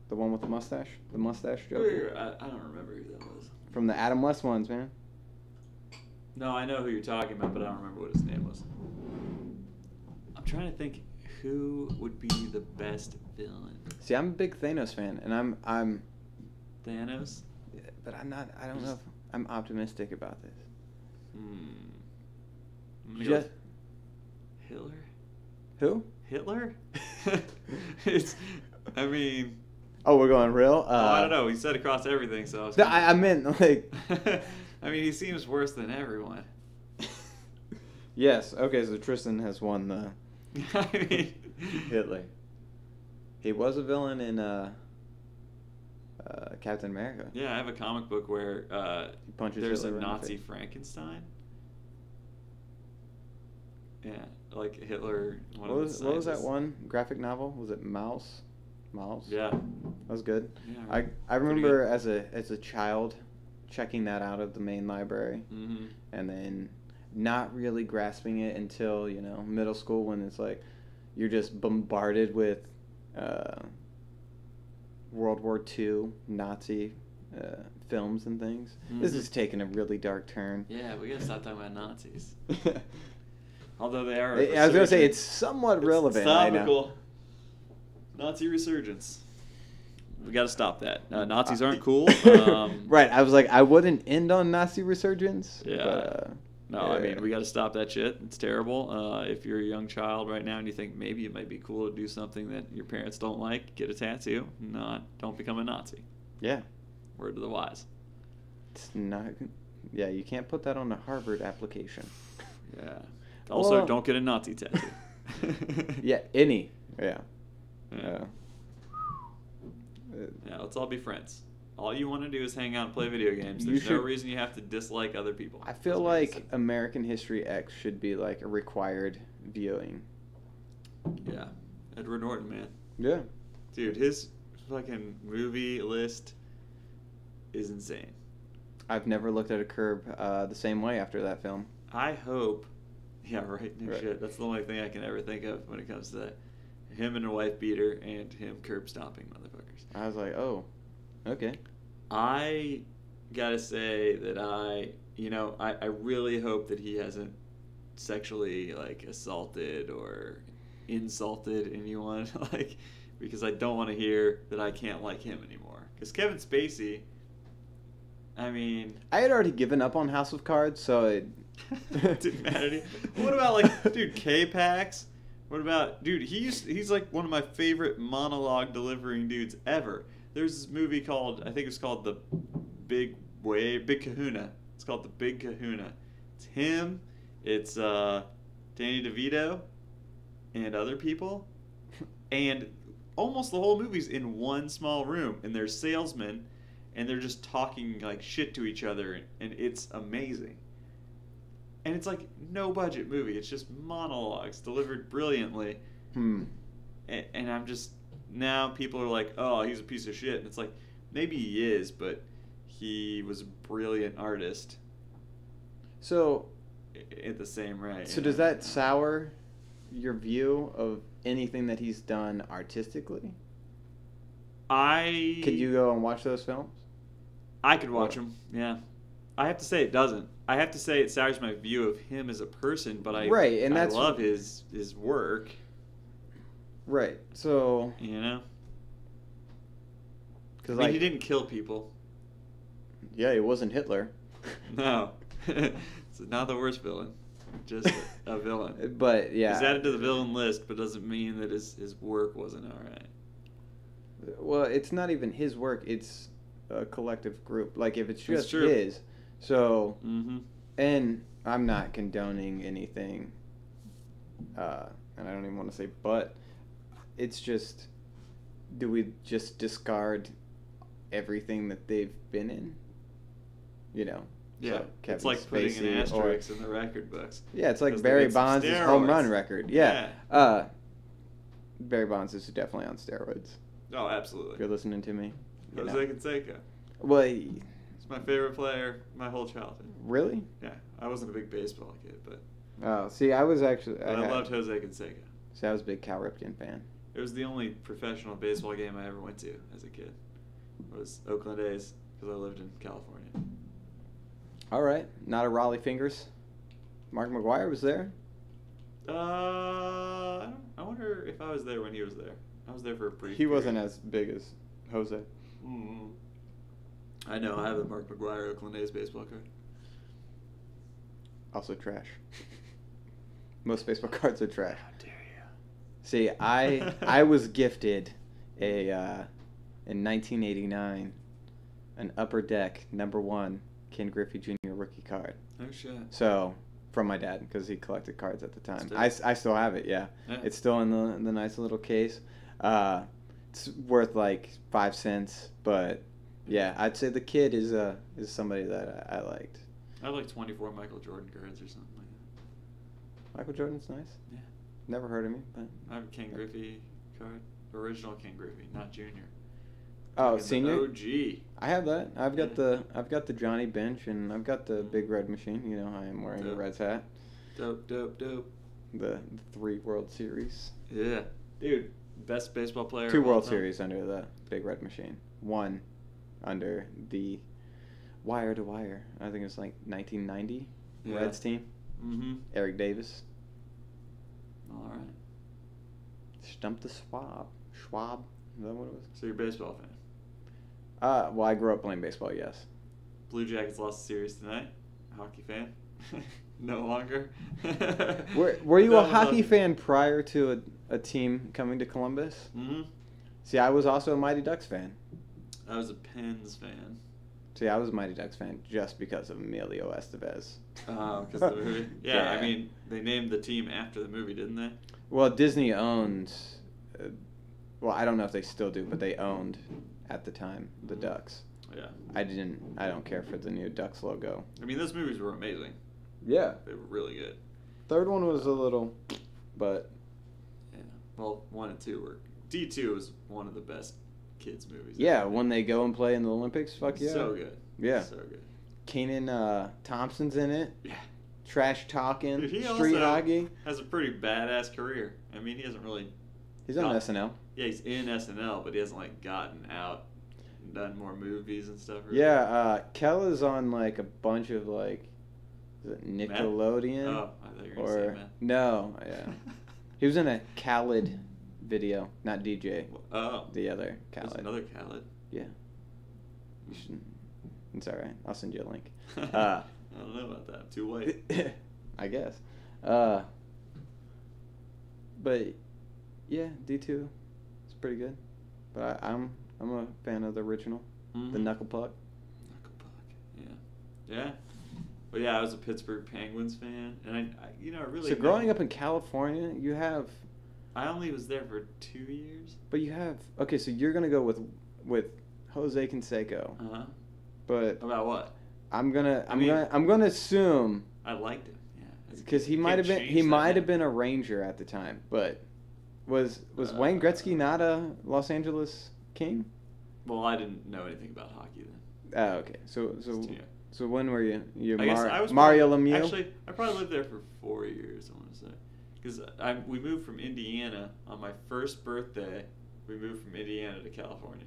The one with the mustache? The mustache Joker? I don't remember who that was. From the Adam West ones, man. No, I know who you're talking about, but I don't remember what his name was. I'm trying to think who would be the best villain. See, I'm a big Thanos fan, and I'm Thanos? But I'm not, I don't know if I'm optimistic about this. Just Hitler? Who? Hitler? I mean... Oh, we're going real? I don't know. He said across everything, so... I meant, like... I mean, he seems worse than everyone. Yes. Okay, so Tristan has won the... I mean... Hitler. He was a villain in Captain America. Yeah, I have a comic book where he punches there's Hitler a in the Nazi face. Frankenstein. Yeah, like Hitler. What was that one graphic novel? Was it Mouse? Yeah, that was good. Yeah, right. I remember as a child checking that out of the main library, and then not really grasping it until middle school, when it's like you're just bombarded with World War II Nazi films and things. This is taking a really dark turn. Yeah, we gotta stop talking about Nazis. Although they are. I was gonna say it's somewhat relevant. It's topical. Nazi resurgence. We gotta stop that. Nazis aren't cool. Right. I was like, I wouldn't end on Nazi resurgence. Yeah. But, no, I mean, we gotta stop that shit. It's terrible. If you're a young child right now and you think maybe it might be cool to do something that your parents don't like, get a tattoo. Don't become a Nazi. Yeah. Word to the wise. It's not. Yeah, you can't put that on a Harvard application. Yeah. Also, don't get a Nazi tattoo. Yeah, any. Yeah. Yeah, let's all be friends. All you want to do is hang out and play video games. There's no reason you have to dislike other people. I feel like American History X should be like a required viewing. Yeah. Edward Norton, man. Yeah. Dude, his fucking movie list is insane. I've never looked at a curb the same way after that film. I hope... Yeah, right. No shit. That's the only thing I can ever think of when it comes to that. Him and a wife beater and him curb stomping motherfuckers. I was like, oh, okay. I gotta say that I really hope that he hasn't sexually assaulted or insulted anyone, because I don't want to hear that I can't like him anymore. Because Kevin Spacey, I mean, I had already given up on House of Cards, so it didn't matter to you. What about dude, K-Pax? What about, dude, he's like one of my favorite monologue delivering dudes ever. There's this movie called, I think it's called The Big Kahuna. It's called The Big Kahuna. It's him, it's Danny DeVito, and other people. And almost the whole movie's in one small room, and they're salesmen, and they're just talking shit to each other, and it's amazing. And it's no budget movie. It's just monologues delivered brilliantly. And I'm just, now people are like, oh, he's a piece of shit. And it's maybe he is, but he was a brilliant artist. So, at the same rate. So does that sour your view of anything that he's done artistically? Could you go and watch those films? I could watch them, yeah. I have to say it doesn't. I have to say it sours my view of him as a person, but I love his work. Right. So, because he didn't kill people. Yeah, he wasn't Hitler. No. It's not the worst villain, just a villain. But yeah, he's added to the villain list, but doesn't mean that his work wasn't all right. Well, it's not even his work. It's a collective group. Like, if it's just true. his. So, Mm-hmm. and I'm not condoning anything, and I don't even want to say but, it's just, do we just discard everything that they've been in? You know? Yeah, So it's like putting an asterisk in the record books. Yeah, it's like Barry Bonds' home run record. Yeah. Barry Bonds is definitely on steroids. Oh, absolutely. If you're listening to me. Jose Canseco. Well, it's my favorite player my whole childhood. Really? Yeah, I wasn't a big baseball kid, but. Oh, see, I was actually. I loved Jose Canseco. See, I was a big Cal Ripken fan. It was the only professional baseball game I ever went to as a kid. It was Oakland A's because I lived in California. All right, not a Raleigh Fingers. Mark McGwire was there. I wonder if I was there when he was there. I was there for a brief. He wasn't as big as Jose. Mm-hmm. I know. I have the Mark McGwire Oakland A's baseball card. Also trash. Most baseball cards are trash. How dare you? See, I was gifted in 1989 an Upper Deck #1 Ken Griffey Jr. rookie card. Oh shit. So, from my dad, because he collected cards at the time. Still? I still have it, yeah. It's still in the nice little case. It's worth like 5 cents, but yeah, I'd say the kid is somebody that I liked. I have like 24 Michael Jordan cards or something like that. Michael Jordan's nice. Yeah. Never heard of me, but I have a Ken Griffey card. Original Ken Griffey, not junior. oh, Like senior. OG. I have that. I've got the Johnny Bench, and I've got the Big Red Machine. You know, I am wearing the Reds hat. Dope. The 3 World Series. Yeah, dude, best baseball player. 2 of all World time. Series under the Big Red Machine. 1 under the wire to wire. I think it's like 1990 Reds team. Mm-hmm. Eric Davis. All right. Stump the Schwab. Schwab. Is that what it was? So you're a baseball fan. Well, I grew up playing baseball. Yes. Blue Jackets lost the series tonight. Hockey fan. No longer. Were you a hockey fan prior to a team coming to Columbus? Mm-hmm. See, I was also a Mighty Ducks fan. I was a Pens fan. See, I was a Mighty Ducks fan just because of Emilio Estevez. Oh, because of the movie? Yeah, I mean, they named the team after the movie, didn't they? Well, Disney owns... well, I don't know if they still do, but they owned, at the time, the Ducks. Yeah. I don't care for the new Ducks logo. I mean, those movies were amazing. Yeah. They were really good. Third one was a little... but... Yeah. Well, 1 and 2 were... D2 was one of the best kids' movies. Yeah, when they go and play in the Olympics, fuck yeah. So good. Yeah. So good. Kanan Thompson's in it. Yeah. Trash talking. Dude, he street also hockey. has a pretty badass career. I mean, he hasn't really... He's on SNL. Yeah, he's in SNL, but he hasn't, like, gotten out and done more movies and stuff. Really. Yeah, Kel is on, like, a bunch of, like... Is it Nickelodeon? Oh, I thought you were going to say Matt. No, yeah. He was in a Khaled video, not DJ. Oh. The other Khaled. There's another Khaled. Yeah. You should... It's alright. I'll send you a link. I don't know about that. I'm too white. I guess. But yeah, D2 it's pretty good. But I'm a fan of the original, the Knuckle Puck. Knuckle Puck, yeah. Yeah. But yeah, I was a Pittsburgh Penguins fan, and I really. So growing up in California, you have. I only was there for 2 years. But you have okay, so you're gonna go with Jose Canseco. Uh huh. But about what? I'm gonna assume. I liked him. Yeah. Because he might have been a Ranger at the time, but was Wayne Gretzky not a Los Angeles King? Well, I didn't know anything about hockey then. Oh, okay. So when were you? I was Mario Lemieux? Actually, I probably lived there for 4 years. I want to say, because we moved from Indiana on my first birthday. We moved from Indiana to California.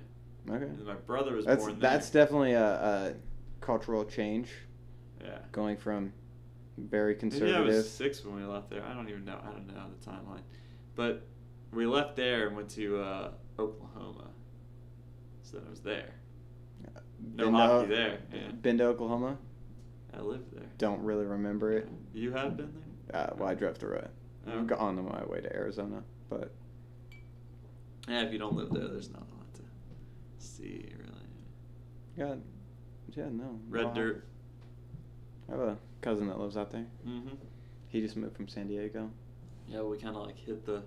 Okay. And my brother was born there. That's definitely a cultural change. Yeah. Going from very conservative. Maybe I was 6 when we left there. I don't know the timeline. But we left there and went to Oklahoma. So then I was there. No hockey there. Yeah. Been to Oklahoma? I lived there. Don't really remember it. You have been there? Well, I drove through it. Oh. I'm on my way to Arizona, but... Yeah, if you don't live there, there's not a lot to see, really. No. Red dirt. I have a cousin that lives out there. Mm-hmm. He just moved from San Diego. Yeah, we kind of like hit the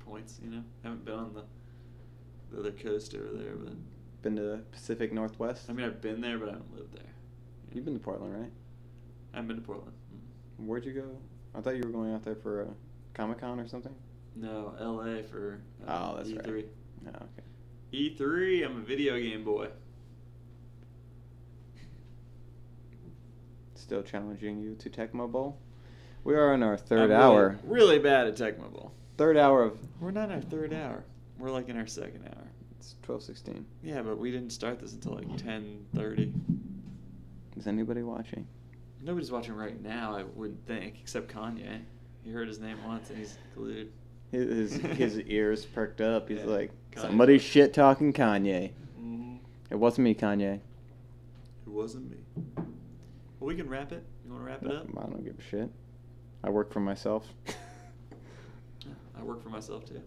points, you know? Haven't been on the other coast over there, but... Been to the Pacific Northwest? I mean, I've been there, but I haven't lived there. You've been to Portland, right? I haven't been to Portland. Where'd you go? I thought you were going out there for a Comic-Con or something? No, L.A. for that's E3. right. Oh, okay. E3, I'm a video game boy. Still challenging you to Tecmo Bowl? We are in our third I'm hour. Really bad at Tecmo Bowl. Third hour of... We're not in our third hour. We're like in our second hour. It's 12:16. Yeah, but we didn't start this until like 10:30. Is anybody watching? Nobody's watching right now, I wouldn't think, except Kanye. He heard his name once and he's glued. His ears perked up. He's like, Kanye. somebody's shit-talking Kanye. Mm-hmm. It wasn't me, Kanye. It wasn't me. Well, we can wrap it. You want to wrap it up? I don't give a shit. I work for myself. Yeah, I work for myself too,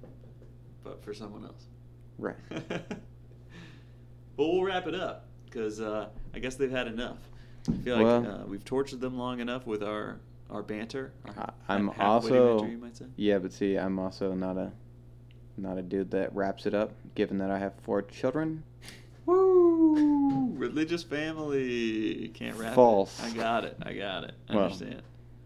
but for someone else. Right. Well, we'll wrap it up because I guess they've had enough. I feel like we've tortured them long enough with our banter. I'm also banter, you might say. Yeah, but see, I'm also not a dude that wraps it up. Given that I have 4 children. Woo! Religious family. Can't wrap False. it. I got it. I understand.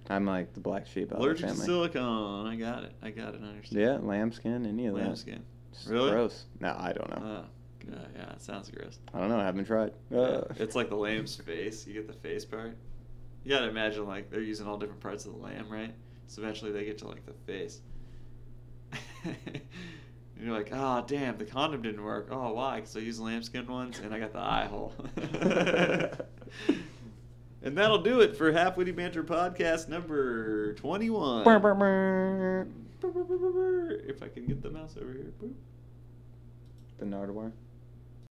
I'm like the black sheep of Allergic the family. to silicone. I got it. I understand. Yeah, lambskin, any of that. Lambskin. It's really? Gross. No, I don't know. Oh, yeah, it sounds gross. I don't know. I haven't tried. Yeah, it's like the lamb's face. You get the face part. You gotta imagine like they're using all different parts of the lamb, right? So eventually they get to like the face. And you're like, oh, damn, the condom didn't work. Oh, why? Because I used lambskin ones and I got the eye hole. And that'll do it for Half Witty Banter Podcast number 21. If I can get the mouse over here. Boop. The Nardwar.